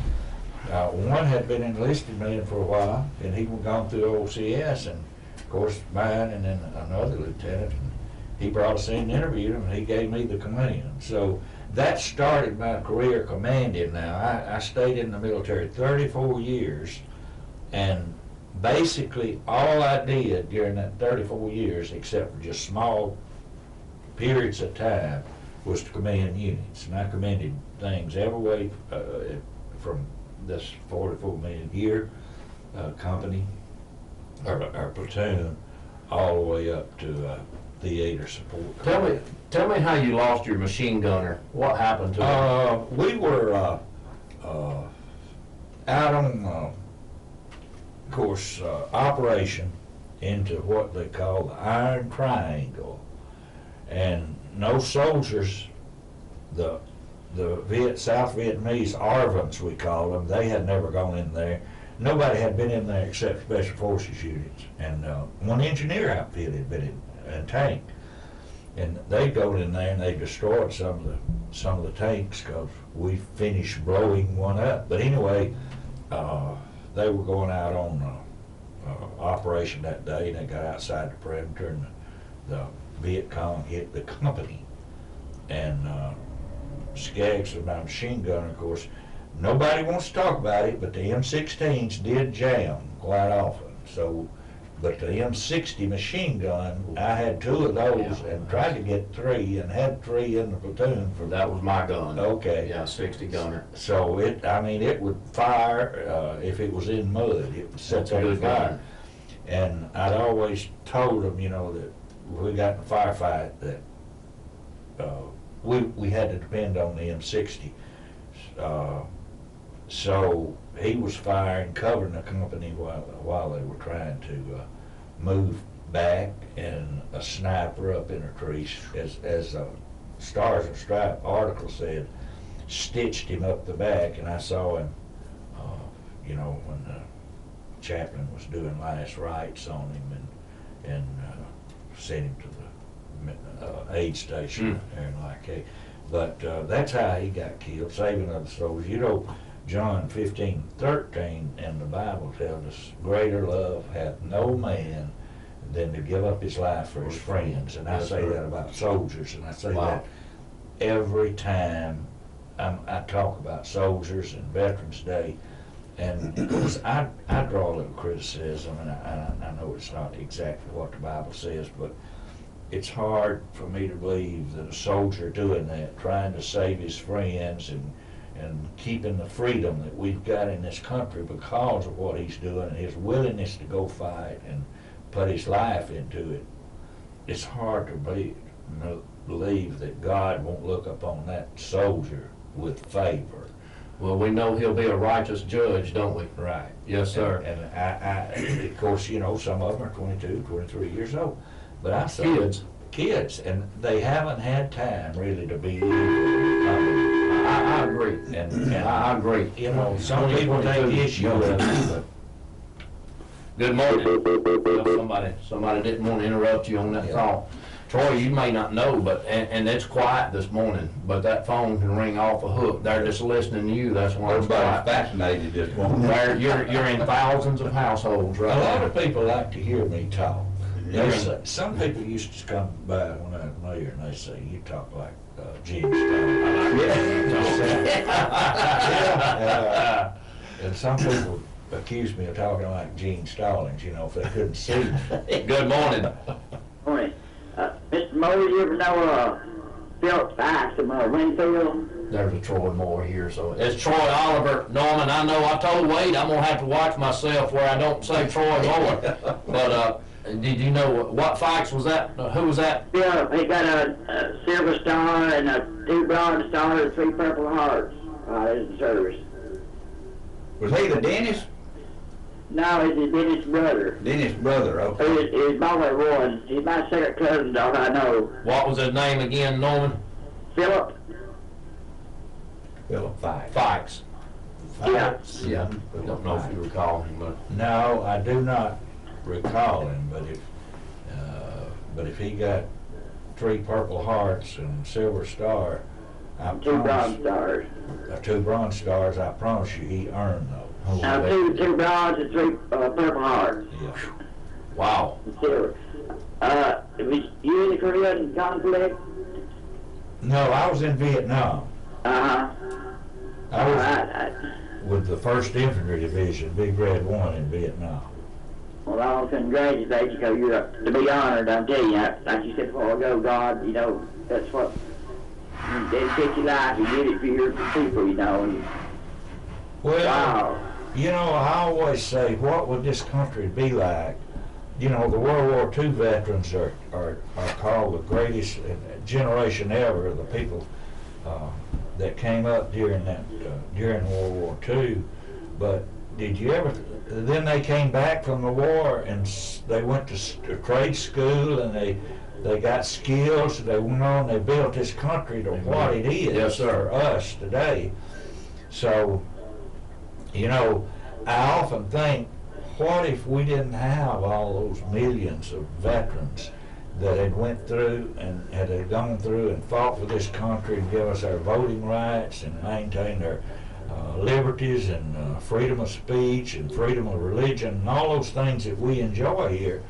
One had been enlisted man for a while, and he was gone through OCS, and of course mine, and then another lieutenant. And he brought us in and interviewed him, and he gave me the command. So that started my career commanding. Now I stayed in the military 34 years, and basically all I did during that 34 years, except for just small periods of time, was to command units. And I commanded things every way from this 44 million year company, or platoon, all the way up to theater support. Tell me how you lost your machine gunner. What happened to him? We were out on, of course, operation into what they call the Iron Triangle, and no soldiers, the South Vietnamese ARVNs, we call them, they had never gone in there. Nobody had been in there except Special Forces units, and one engineer outfit had been in tank. And they go in there and they destroyed some of the tanks because we finished blowing one up. But anyway, they were going out on operation that day, and they got outside the perimeter, and the Viet Cong hit the company. And Skaggs was my machine gunner. Of course, nobody wants to talk about it, but the M16s did jam quite often. So, but the M60 machine gun, I had 2 of those and tried to get 3 and had 3 in the platoon. That was my gun. Okay. Yeah, 60 gunner. So it would fire if it was in mud. It would set That's a there good fire. gun. And I'd always told them, that we got in a firefight that we had to depend on the M60. So he was firing, covering the company while they were trying to move back, and a sniper up in a tree, as Stars and Stripe article said, stitched him up the back, and I saw him, when the chaplain was doing last rites on him and sent him to the aid station there in Lackey. But that's how he got killed, saving other souls. John 15:13 and the Bible tells us, greater love hath no man than to give up his life for his friends. And I say that about soldiers, and I say that every time I talk about soldiers and Veterans Day. And of course, I draw a little criticism, and I know it's not exactly what the Bible says, but it's hard for me to believe that a soldier doing that, trying to save his friends and keeping the freedom that we've got in this country because of what he's doing and his willingness to go fight and put his life into it, it's hard to believe that God won't look upon that soldier with favor. Well, we know he'll be a righteous judge, don't we? Right. Yes, sir. And I of course, some of them are 22, 23 years old. But I say kids, and they haven't had time really to be evil. I agree. And I agree. Some people take issue with it, but good morning. Well, somebody didn't want to interrupt you on that thought. Troy, you may not know, but and it's quiet this morning, but that phone can ring off a hook. They're just listening to you. That's why it's Everybody's quiet. fascinated this morning. You're in thousands of households right a lot now. of people like to hear me talk. Some people used to come by when I was mayor, and they say, you talk like Gene Stone. And some people accuse me of talking like Gene Stallings, if they couldn't see me. Good morning. Morning. Mr. Moore, you ever know Philip Fikes from Winfield? There's a Troy Moore here, so it's Troy Oliver. Norman, I know I told Wade I'm going to have to watch myself where I don't say Troy Moore. But did you know what Fikes was that? Who was that? Yeah, he got a silver star and 2 bronze stars and 3 purple hearts in the service. Was he the dentist? No, he's Dennis' brother. Dennis' brother, okay. He's my one. He's my second cousin, dog, I know. What was his name again, Norman? Philip? Philip Fikes. Fikes. Yeah. Yeah. I don't know if you recall him, but No, I do not recall him, but if he got 3 purple hearts and silver star, 2 bronze stars. 2 bronze stars, I promise you he earned those. 2 bronze and 3 purple hearts. Yeah. wow. And silver. Was you in the Korean conflict? No, I was in Vietnam. Uh-huh. I was Alright. with the 1st Infantry Division, Big Red 1 in Vietnam. Well, I'll congratulate you because you're to be honored, I'm telling you. Like you said before ago, God, that's what, you dedicate your life, you did it for your people, And, Well, wow. I always say, what would this country be like? The World War II veterans are called the greatest generation ever, the people that came up during World War II. But did you ever? Then they came back from the war and they went to trade school and they got skills. They went on. They built this country to what it is. Yes, sir. For us today. So, I often think, what if we didn't have all those millions of veterans that had went through and had gone through and fought for this country and give us our voting rights and maintained our liberties and freedom of speech and freedom of religion and all those things that we enjoy here.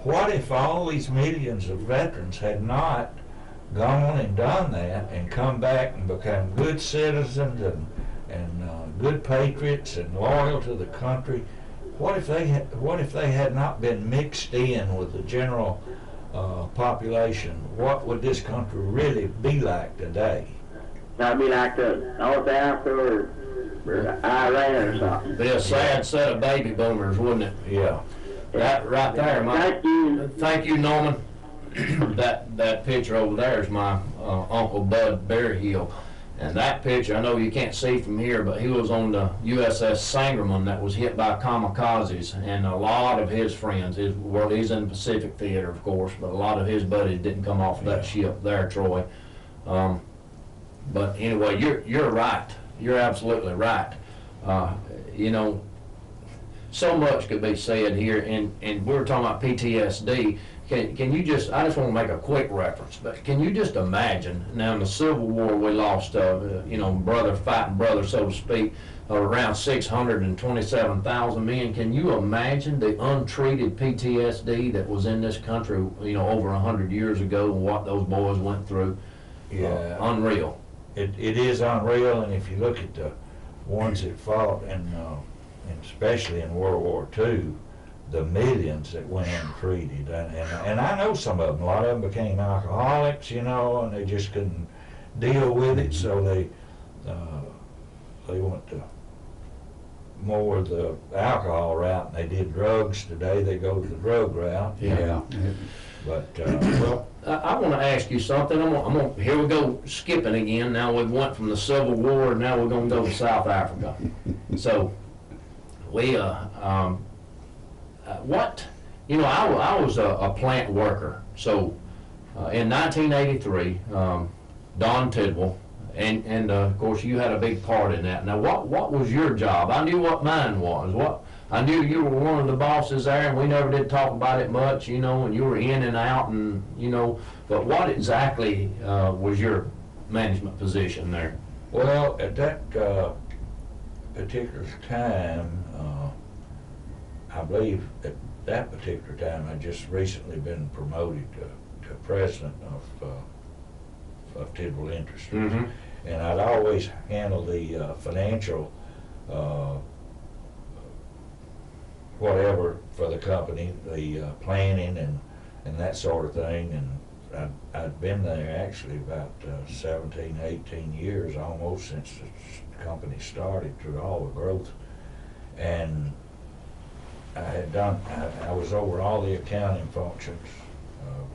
What if all these millions of veterans had not gone and done that and come back and become good citizens and good patriots and loyal to the country? What if they had not been mixed in with the general population? What would this country really be like today? That'd be like the North Africa or Iran or something. Be a sad set of baby boomers, wouldn't it? Yeah. That right there, thank you, Norman. that picture over there is my Uncle Bud Berryhill. And that picture, I know you can't see from here, but he was on the USS Sangamon that was hit by kamikazes, and a lot of his friends, he's in the Pacific Theater, of course, but a lot of his buddies didn't come off that ship there, Troy. But anyway, you're right. You're absolutely right. You know, so much could be said here, and we were talking about PTSD. Can you just, I just want to make a quick reference, but can you just imagine, now in the Civil War we lost, you know, brother fighting brother, so to speak, around 627,000 men. Can you imagine the untreated PTSD that was in this country, you know, over 100 years ago, and what those boys went through? Yeah. Unreal. It is unreal, and if you look at the ones that fought, and especially in World War II, the millions that went untreated, and I know some of them. A lot of them became alcoholics, you know, and they just couldn't deal with it, so they went to more of the alcohol route, and they did drugs. Today they go to the drug route. Yeah. But well, I want to ask you something. Here we go skipping again. Now we've went from the Civil War, and now we're going to go to South Africa. So we what, you know, I was a plant worker. So in 1983, Don Tidwell, and of course you had a big part in that. Now what was your job? I knew what mine was. I knew you were one of the bosses there, and we never did talk about it much, you know, and you were in and out, and, you know, but what exactly was your management position there? Well, at that particular time, I believe at that particular time, I'd just recently been promoted to president of Tidwell Industries. Mm-hmm. And I'd always handle the financial whatever for the company, the planning and that sort of thing. And I'd been there actually about 17, 18 years almost since the company started, through all the growth. And I was over all the accounting functions,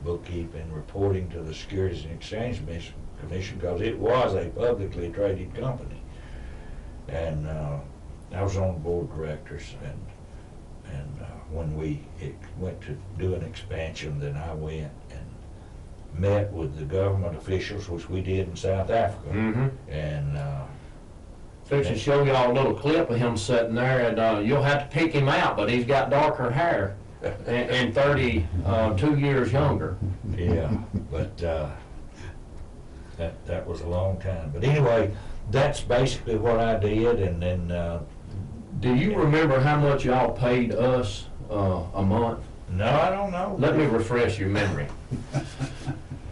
bookkeeping, reporting to the Securities and Exchange Commission, because it was a publicly traded company. And I was on the board of directors, and when we went to do an expansion, then I went and met with the government officials, which we did in South Africa. Mm-hmm. And Fix to show y'all a little clip of him sitting there, and you'll have to pick him out, but he's got darker hair and 32 years younger. yeah, but that was a long time. But anyway, that's basically what I did, and then. Do you remember how much y'all paid us a month? No, I don't know. Let me refresh your memory.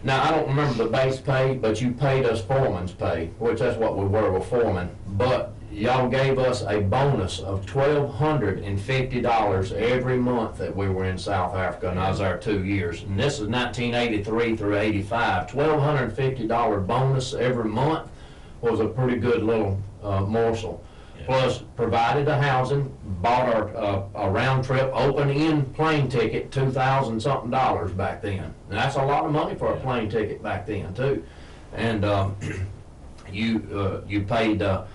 Now, I don't remember the base pay, but you paid us foreman's pay, which that's what we were foreman. But y'all gave us a bonus of $1,250 every month that we were in South Africa, and I was there 2 years. And this is 1983 through 85. $1,250 bonus every month was a pretty good little morsel. Plus, provided the housing, bought a round trip, open-end plane ticket, $2,000 something back then. And that's a lot of money for a plane ticket back then too. And you paid the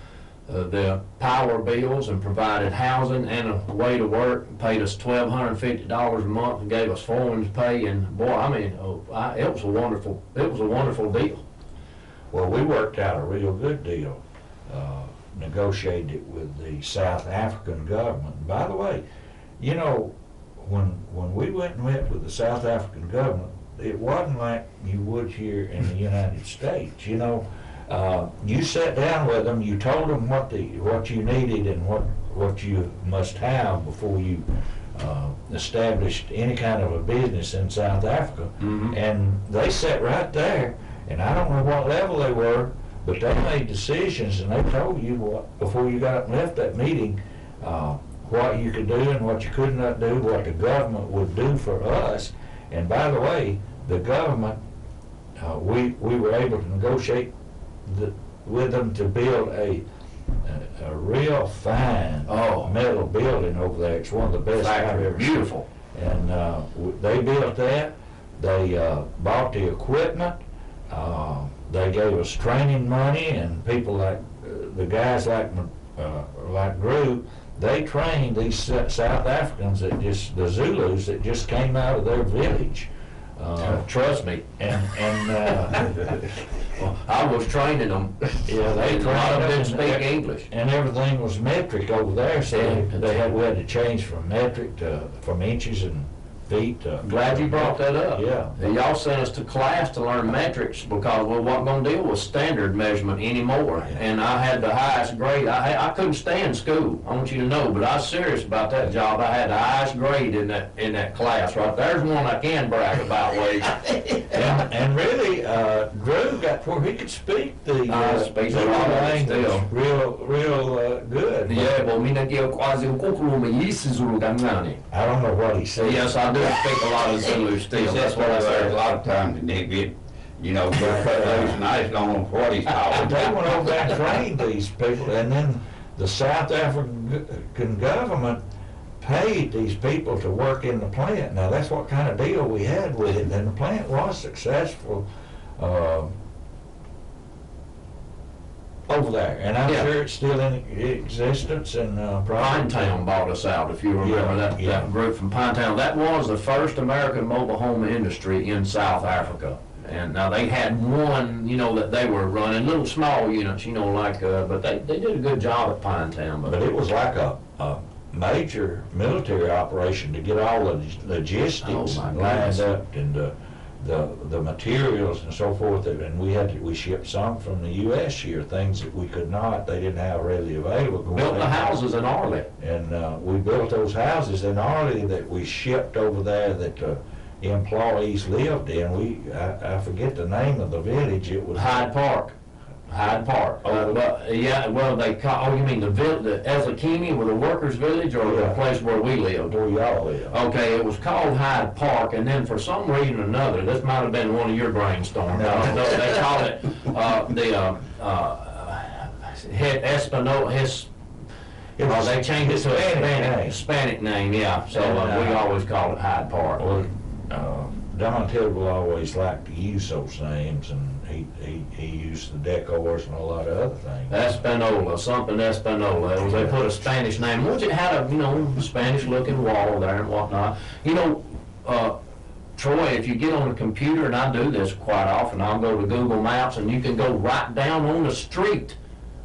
power bills and provided housing and a way to work. Paid us $1,250 a month and gave us foreman's pay. And boy, I mean, it was a wonderful deal. Well, we worked out a real good deal. Negotiated it with the South African government. By the way, you know, when we went and met with the South African government, it wasn't like you would here in the United States. You know, you sat down with them, you told them what you needed and what you must have before you established any kind of a business in South Africa. And they sat right there, and I don't know what level they were, but they made decisions, and they told you what, before you got up and left that meeting, what you could do and what you could not do, what the government would do for us. And by the way, the government, we were able to negotiate with them to build a real fine metal building over there. It's one of the best I've ever seen. Beautiful. And they built that. They bought the equipment. They gave us training money, and people like the guys like Drew, they trained these South Africans that the Zulus that just came out of their village. Trust me. And well, I was training them. Yeah, they a lot of them didn't speak English. And everything was metric over there, so we had to change from metric from inches and feet. Glad you brought that up. Yeah. Y'all sent us to class to learn metrics because we wasn't going to deal with standard measurement anymore. Yeah. And I had the highest grade. I couldn't stand school, I want you to know, but I was serious about that job. I had the highest grade in that class. Right there's one I can brag about, Wade. and really, Drew got where he could speak the speak Zulu a lot of it language still. real good. Yeah, well, mina kio quasi ukukulume yisi Zulu gangani. I don't know what he said. Yes, I do speak a lot of Zulu still. That's what I A said. lot of times they get, get cut loose, and I just don't know what he's talking They about. went over there and trained these people, and then the South African government paid these people to work in the plant. Now, that's what kind of deal we had with it, and the plant was successful over there, and I'm sure it's still in existence. And Pinetown bought us out, if you remember that group from Pinetown. That was the first American mobile home industry in South Africa. And now they had one, that they were running, little small units, but they did a good job at Pinetown. But it was like a major military operation to get all the logistics lined up, and the materials and so forth, and we shipped some from the U.S. here, things that we could not, they didn't have readily available. Built the houses in Arley. And we built those houses in Arley that we shipped over there that employees lived in. I forget the name of the village. It was Hyde Park. They call, you mean the Ezekimi, with the workers' village, or the place where we lived? where y'all live. Okay, it was called Hyde Park, and then for some reason or another, this might have been one of your brainstorms. I don't know, they called it Espanola. They changed it to a Hispanic name, yeah. So we always called it Hyde Park. Well, Don Tidwell always liked to use those names, and he used the decors and a lot of other things. Espanola, something Espanola. They put a Spanish name, which it had a Spanish-looking wall there and whatnot. Troy, if you get on a computer, and I do this quite often, I'll go to Google Maps, and you can go right down on the street,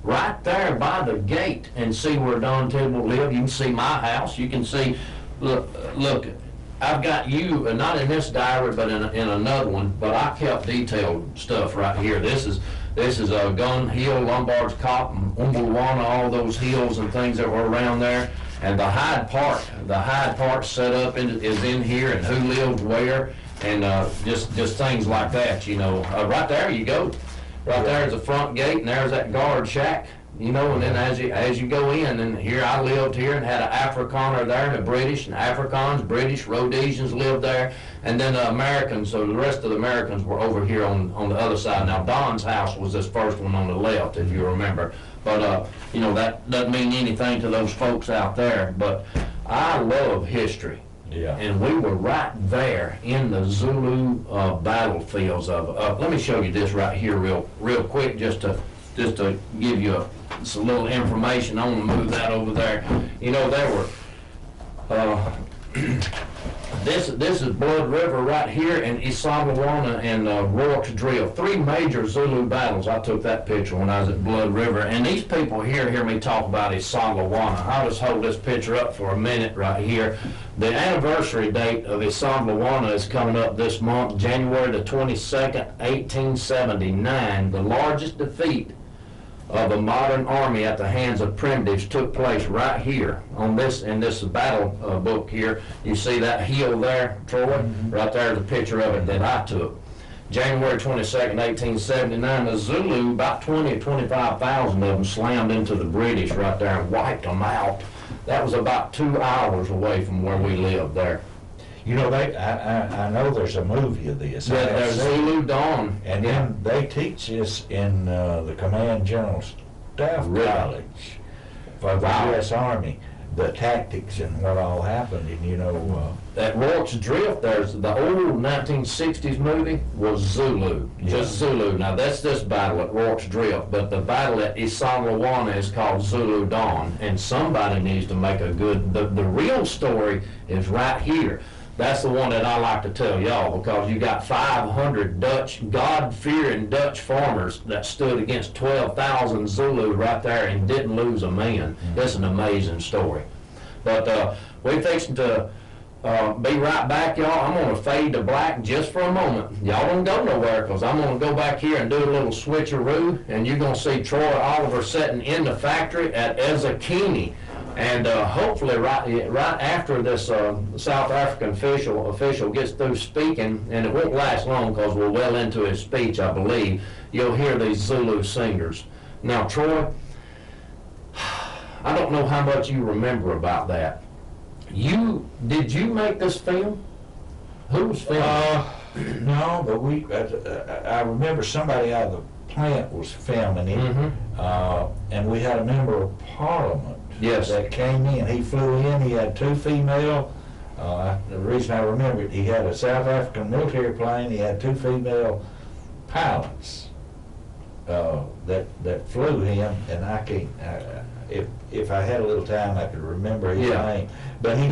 right there by the gate, and see where Don Tidwell lived. You can see my house. You can see, look. I've got you, not in this diary, but in another one. But I kept detailed stuff right here. This is Gun Hill, Lombard's Cop, and Umbulwana, all those hills and things that were around there. And the Hyde Park setup is in here, and who lived where, and just things like that. Right there you go. Right there's the front gate, and there's that guard shack. And then as you go in, and here I lived here and had an Afrikaner there, and a British, and Afrikaans, British, Rhodesians lived there, and then the Americans, so the rest of the Americans were over here on the other side. Now Don's house was this first one on the left, if you remember, but that doesn't mean anything to those folks out there, but I love history. Yeah. And we were right there in the Zulu battlefields of, let me show you this right here real quick, just to give you some little information. I want to move that over there. There were This is Blood River right here, and Isaglawana and Rourke's Drill. 3 major Zulu battles. I took that picture when I was at Blood River. And these people here hear me talk about Isaglawana. I'll just hold this picture up for a minute right here. The anniversary date of Isaglawana is coming up this month, January the 22nd, 1879. The largest defeat of a modern army at the hands of primitives took place right here on this, in this battle book here. You see that hill there, Troy? Right there's a picture of it that I took. January 22nd, 1879, the Zulu, about 20 or 25,000 of them slammed into the British right there and wiped them out. That was about 2 hours away from where we lived there. You know, I know there's a movie of this. Yeah, there's Zulu Dawn. And then they teach this in the Command General Staff College for the U.S. Army, the tactics and what all happened. And you know, at Rourke's Drift, there's the old 1960s movie was Zulu, just Zulu. Now that's this battle at Rourke's Drift, but the battle at Isaglawana is called Zulu Dawn, and somebody needs to make a good. The real story is right here. That's the one that I like to tell y'all, because you got 500 Dutch, God-fearing Dutch farmers that stood against 12,000 Zulu right there and didn't lose a man. It's an amazing story. But we're fixing to be right back, y'all. I'm going to fade to black just for a moment. Y'all don't go nowhere, because I'm going to go back here and do a little switcheroo, and you're going to see Troy Oliver sitting in the factory at Ezekini. And hopefully right after this South African official gets through speaking, and it won't last long because we're well into his speech, I believe, you'll hear these Zulu singers. Now, Troy, I don't know how much you remember about that. Did you make this film? Who was filming? No, but I remember somebody out of the plant was filming it, and we had a member of Parliament. Yes. That came in. He flew in. He had 2 female. The reason I remember it, he had a South African military plane. He had 2 female pilots that flew him, and I can't. If I had a little time, I could remember his name. But he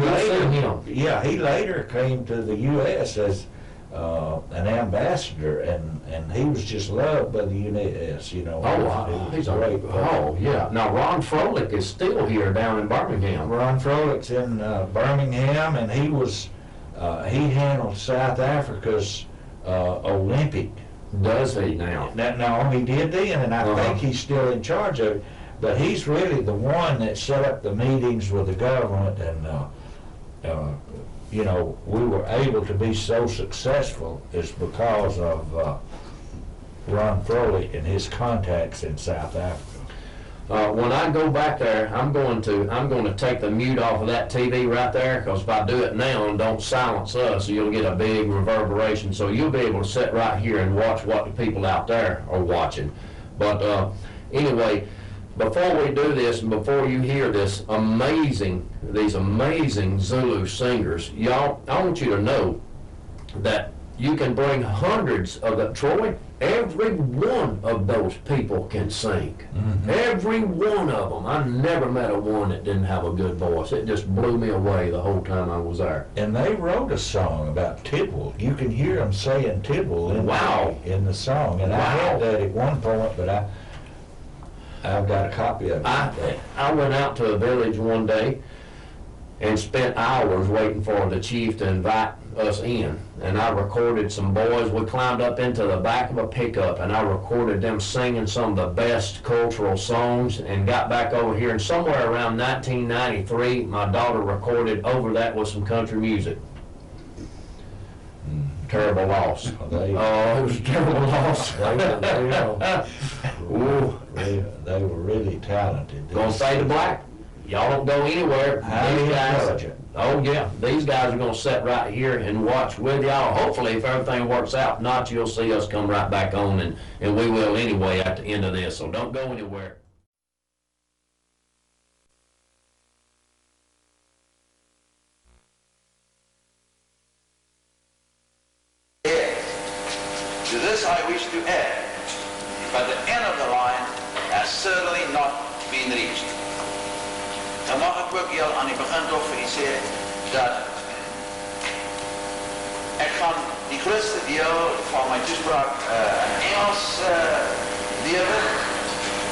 later came to the U.S. as an ambassador, and he was just loved by the U.S. You know. He's a great. Now Ron Froelich is still here down in Birmingham. Ron Froelich's in Birmingham, and he was he handled South Africa's Olympic. Does he now? No, he did then, and I think he's still in charge of it. But he's really the one that set up the meetings with the government, and you know, we were able to be so successful is because of Ron Froelich and his contacts in South Africa. When I go back there, I'm going to take the mute off of that TV right there, because if I do it now and don't silence us, you'll get a big reverberation. So you'll be able to sit right here and watch what the people out there are watching. But anyway, before we do this and before you hear these amazing Zulu singers, y'all, I want you to know that you can bring hundreds of the, Troy, every one of those people can sing. Every one of them. I never met a one that didn't have a good voice. It just blew me away the whole time I was there. And they wrote a song about Tibble. You can hear them saying Tibble in the song. And I had that at one point, but I've got a copy of it. I went out to a village one day and spent hours waiting for the chief to invite us in. And I recorded some boys. We climbed up into the back of a pickup, and I recorded them singing some of the best cultural songs, and got back over here. And somewhere around 1993, my daughter recorded over that with some country music. Terrible loss. It was a terrible loss. They were really talented. Gonna fade to black. Y'all don't go anywhere. These guys, oh yeah, these guys are gonna sit right here and watch with y'all. Hopefully, if everything works out, if not, you'll see us come right back on, and we will anyway at the end of this. So don't go anywhere. To this I wish to add, but the end of the line has certainly not been reached. Dan mag ek ook heel aan die begin toch vir u sê dat ek gaan die grootste deel van my toespraak in Engels lewer,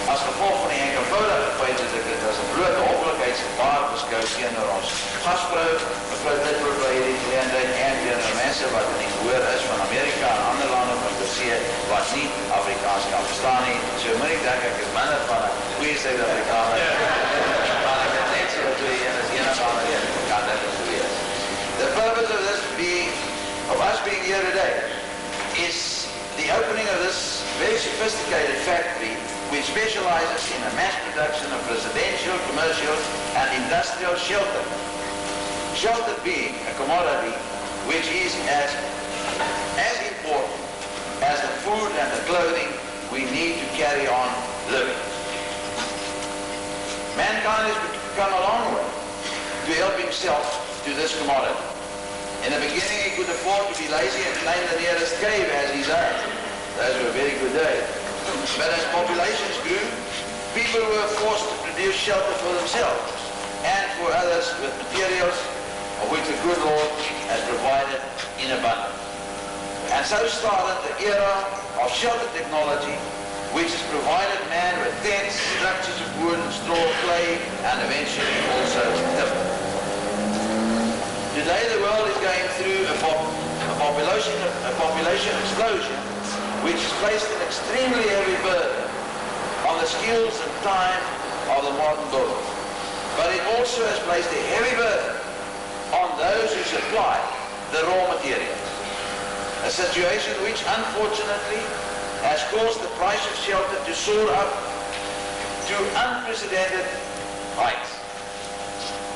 as gevolg van die enkelvoudige feit dat ek dit as 'n blote hoffelikheidsgebaar beskou teenoor ons gasvrou, mevrou Little, by hierdie geleentheid en teenoor mense wat in die gehoor is van Amerika en ander lande van die see wat nie Afrikaans kan verstaan nie. So moet ek dink ek is minder van 'n goeie Suid-Afrikaner. Maar ek het net so twee en as een of ander kan dit wees. The purpose of this being, of us being here today, is the opening of this very sophisticated factory which specializes in the mass production of residential, commercial, and industrial shelter. Shelter being a commodity which is as important as the food and the clothing we need to carry on living. Mankind has come a long way to help himself to this commodity. In the beginning, he could afford to be lazy and climb the nearest cave as his own. Those were very good days. But as populations grew, people were forced to produce shelter for themselves and for others with materials of which the good Lord has provided in abundance. And so started the era of shelter technology, which has provided man with tents, structures of wood, straw, clay, and eventually also timber. Today the world is going through a population explosion, which has placed an extremely heavy burden on the skills and time of the modern builder. But it also has placed a heavy burden on those who supply the raw materials. A situation which unfortunately has caused the price of shelter to soar up to unprecedented heights.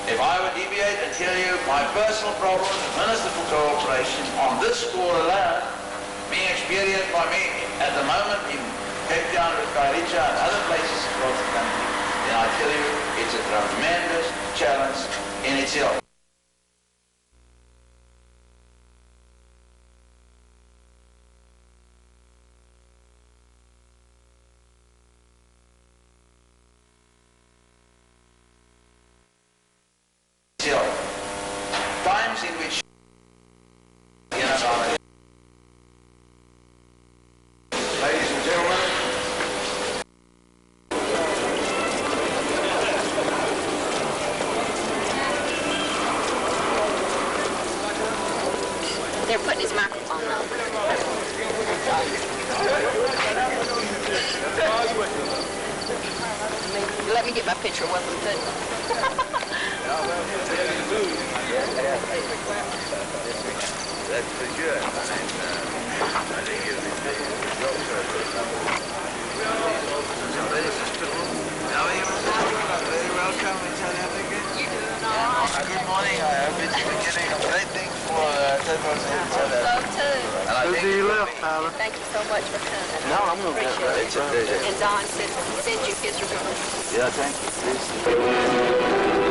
If I would deviate and tell you my personal problems as Minister for Cooperation on this score alone, being experienced by me at the moment in Cape Town with Kairicha and other places across the country, then I tell you it's a tremendous challenge in itself. Times in which ladies and gentlemen, they're putting his microphone on. Let me get my picture with him too. that's pretty good. I think it's very welcome in South Africa. Good morning. I hope it's the beginning of great things for South Africa. So too. Good to you left, Tyler. Thank you so much for coming. No, I'm going to Appreciate it. It's a pleasure. And Don said he sent you his regards. Yeah, thank you. Please.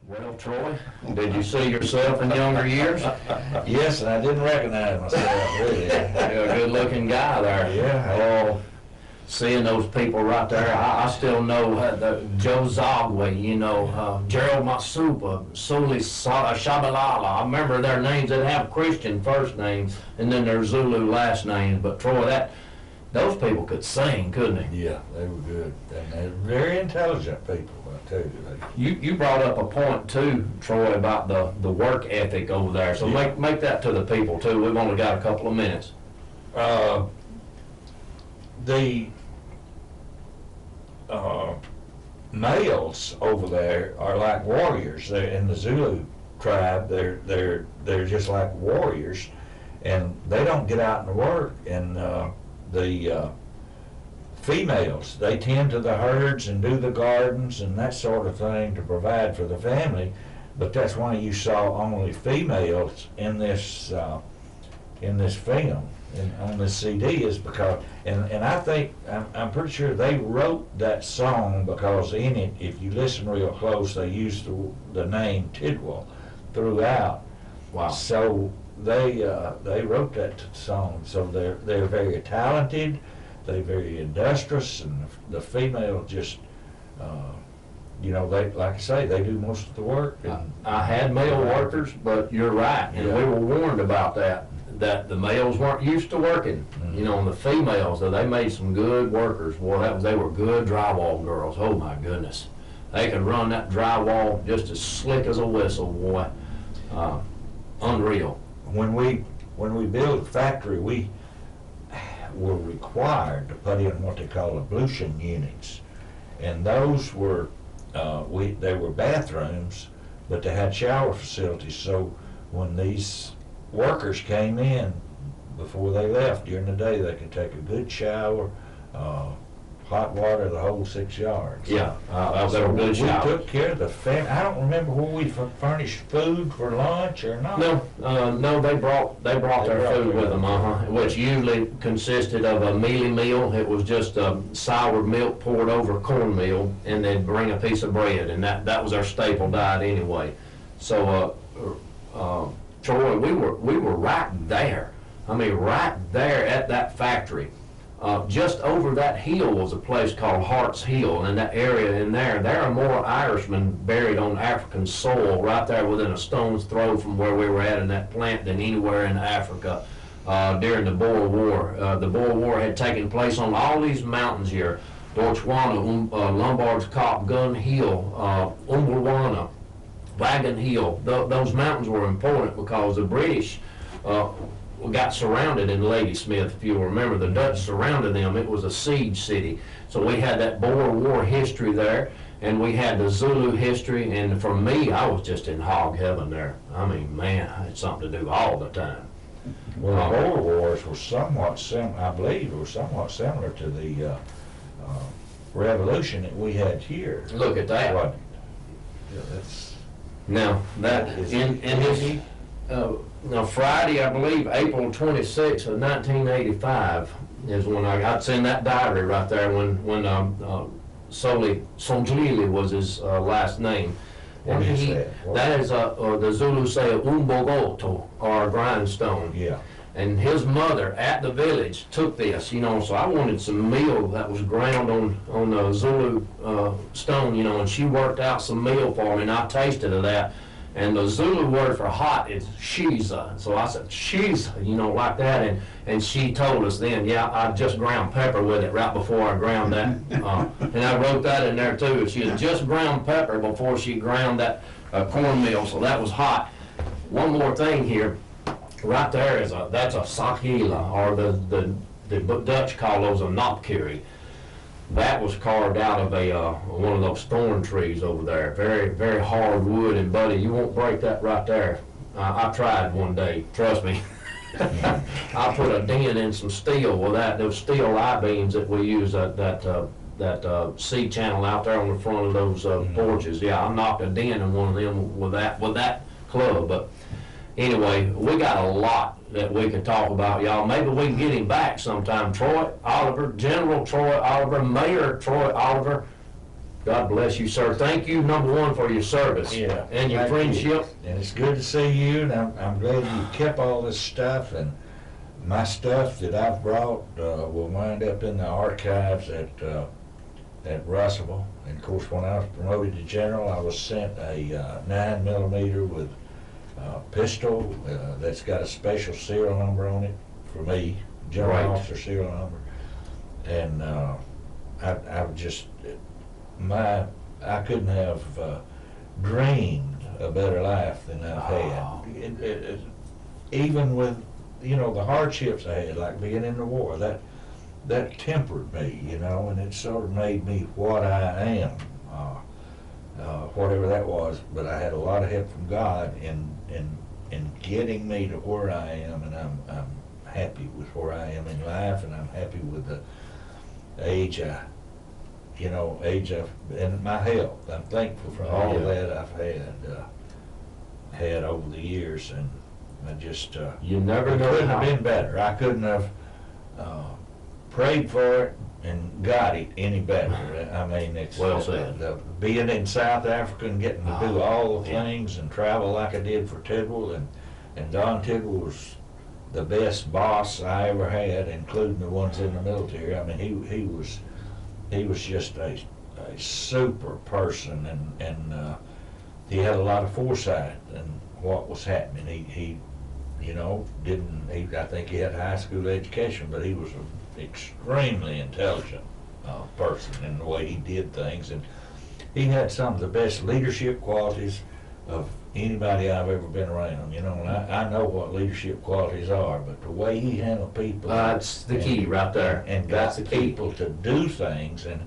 Well, Troy, did you see yourself in younger years? Yes, and I didn't recognize myself, really. You're a good-looking guy there. Yeah. Oh, seeing those people right there, I still know Joe Zogway, you know, Gerald Masupa, Suli Shabalala. I remember their names that have Christian first names and then their Zulu last names. But Troy, those people could sing, couldn't they? Yeah, they were good. And they're very intelligent people, I tell you. You brought up a point too, Troy, about the work ethic over there. So Yeah. make that to the people too. We've only got a couple of minutes. The males over there are like warriors. They're in the Zulu tribe. They're just like warriors, and they don't get out and work. And the females, they tend to the herds and do the gardens and that sort of thing to provide for the family. But that's why you saw only females in this film. On this CD is because, and I think, I'm pretty sure they wrote that song because in it, if you listen real close, they use the name Tidwell throughout. Wow. So they wrote that song. So they're very talented, they're very industrious, and the female just, you know, they, like I say, they do most of the work. And I had male workers, but you're right, and we were warned about that the males weren't used to working. Mm-hmm. You know, and the females, they made some good workers. Boy, they were good drywall girls. Oh my goodness. They could run that drywall just as slick as a whistle, boy. Unreal. When we built the factory, we were required to put in what they call ablution units, and those were they were bathrooms, but they had shower facilities. So when these workers came in before they left during the day, they could take a good shower, hot water, the whole 6 yards. Yeah, they So were good we showers. took care of the family. I don't remember where we furnished food for lunch or not. No, they brought their food with them, which usually consisted of a mealy meal. It was just sour milk poured over cornmeal, and they'd bring a piece of bread, and that was our staple diet anyway. So, Troy, we were right there. I mean, right there at that factory. Just over that hill was a place called Hart's Hill, and in that area in there are more Irishmen buried on African soil right there within a stone's throw from where we were at in that plant than anywhere in Africa during the Boer War. The Boer War had taken place on all these mountains here: Dorchwana, Lombard's Kop, Gun Hill, Umbulwana, Wagon Hill. Those mountains were important because the British got surrounded in Ladysmith. If you'll remember, the Dutch surrounded them. It was a siege city. So we had that Boer War history there, and we had the Zulu history, and for me, I was just in hog heaven there. I mean, man, I had something to do all the time. Well, the Boer Wars were somewhat similar, I believe, were somewhat similar to the revolution that we had here. Look at that. What? Yeah, that's... Now, that in this, now Friday, I believe, April 26th of 1985 is when it's in that diary right there when Soli Songlili was his last name. What And is that? that is the Zulu say umbogoto, or a grindstone. Yeah. And his mother at the village took this, you know, so I wanted some meal that was ground on the Zulu stone, you know, and she worked out some meal for me, and I tasted of that. And the Zulu word for hot is shiza. So I said, shiza, you know, like that. And she told us then, yeah, I just ground pepper with it right before I ground that. And I wrote that in there too. She had just ground pepper before she ground that cornmeal, so that was hot. One more thing here. Right there is that's a sakila, or the Dutch call those a napkiri. That was carved out of one of those thorn trees over there. Very, very hard wood, and buddy, you won't break that right there. I tried one day, trust me. I put a dent in some steel with that. Those steel I-beams that we use that C channel out there on the front of those porches. Yeah, I knocked a dent in one of them with that club. But anyway, we got a lot that we can talk about, y'all. Maybe we can get him back sometime. Troy Oliver, General Troy Oliver, Mayor Troy Oliver. God bless you, sir. Thank you, number one, for your service. Yeah. And your Thank you. friendship. And it's good to see you, and I'm glad you kept all this stuff, and my stuff that I've brought will wind up in the archives at Russellville. And of course, when I was promoted to general, I was sent a 9mm with pistol that's got a special serial number on it for me, general Right. officer serial number. And I've just, I couldn't have dreamed a better life than I've had. Even with, you know, the hardships I had, like being in the war, that tempered me, you know, and it sort of made me what I am, whatever that was. But I had a lot of help from God in getting me to where I am, and I'm happy with where I am in life, and I'm happy with the age and my health. I'm thankful for all of that I've had over the years, and I just You never it know couldn't how. have been better. I couldn't have prayed for it and got it any better. I mean, it's Well said. Being in South Africa and getting to do all the things and travel like I did for Tidwell, and Don Tidwell was the best boss I ever had, including the ones in the military. I mean, he was just a super person, and he had a lot of foresight in what was happening. He you know, I think he had a high school education, but he was an extremely intelligent person in the way he did things, and he had some of the best leadership qualities of anybody I've ever been around, you know, and I know what leadership qualities are, but the way he handled people. That's the key right there. And That's got the key. people to do things, and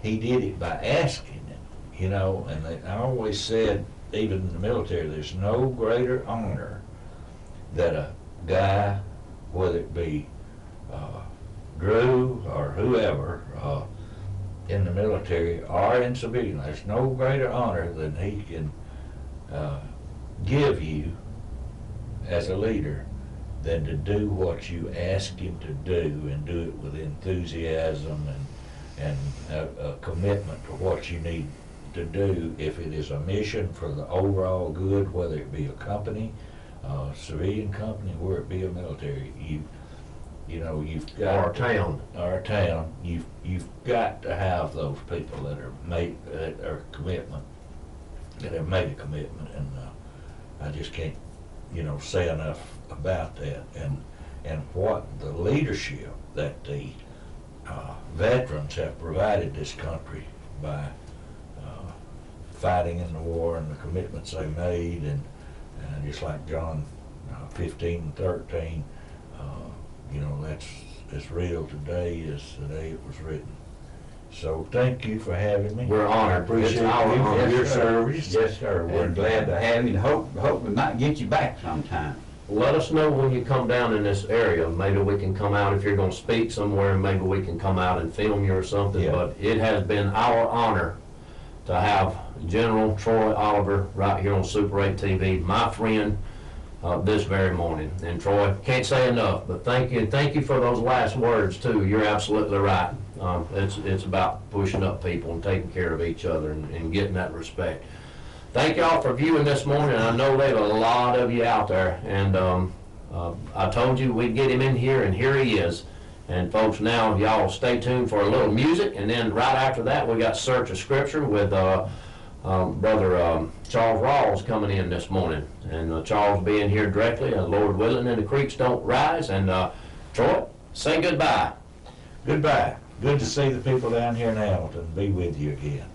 he did it by asking them, you know, and I always said, even in the military, there's no greater honor that a guy, whether it be Drew or whoever, in the military or in civilian, there's no greater honor than he can give you as a leader than to do what you ask him to do, and do it with enthusiasm and a commitment to what you need to do. If it is a mission for the overall good, whether it be a company, civilian company, where it be a military, you know, you've got Our town. our town, you've got to have those people that are made that are commitment, that have made a commitment, and I just can't, you know, say enough about that, and what the leadership that the veterans have provided this country by fighting in the war, and the commitments they made, and just like John 15:13. You know, that's as real today as the day it was written. So thank you for having me. We're honored. I appreciate It's our you honor. for your Yes, sir. service. Yes, sir. We're And, glad to have you, and hope we might get you back sometime. Let us know when you come down in this area. Maybe we can come out, if you're gonna speak somewhere, maybe we can come out and film you or something. Yeah. But it has been our honor to have General Troy Oliver right here on Super 8 TV, my friend, this very morning. And Troy, can't say enough, but thank you, and thank you for those last words too. You're absolutely right. It's about pushing up people and taking care of each other, and getting that respect. Thank y'all for viewing this morning. I know there's a lot of you out there, and I told you we'd get him in here, and here he is. And folks, now y'all stay tuned for a little music, and then right after that we got Search of Scripture with Brother Charles Rawls coming in this morning. And Charles will be in here directly, Lord willing, and the creeks don't rise. And Troy, say goodbye. Goodbye. Good to see the people down here in Hamilton. Be with you again.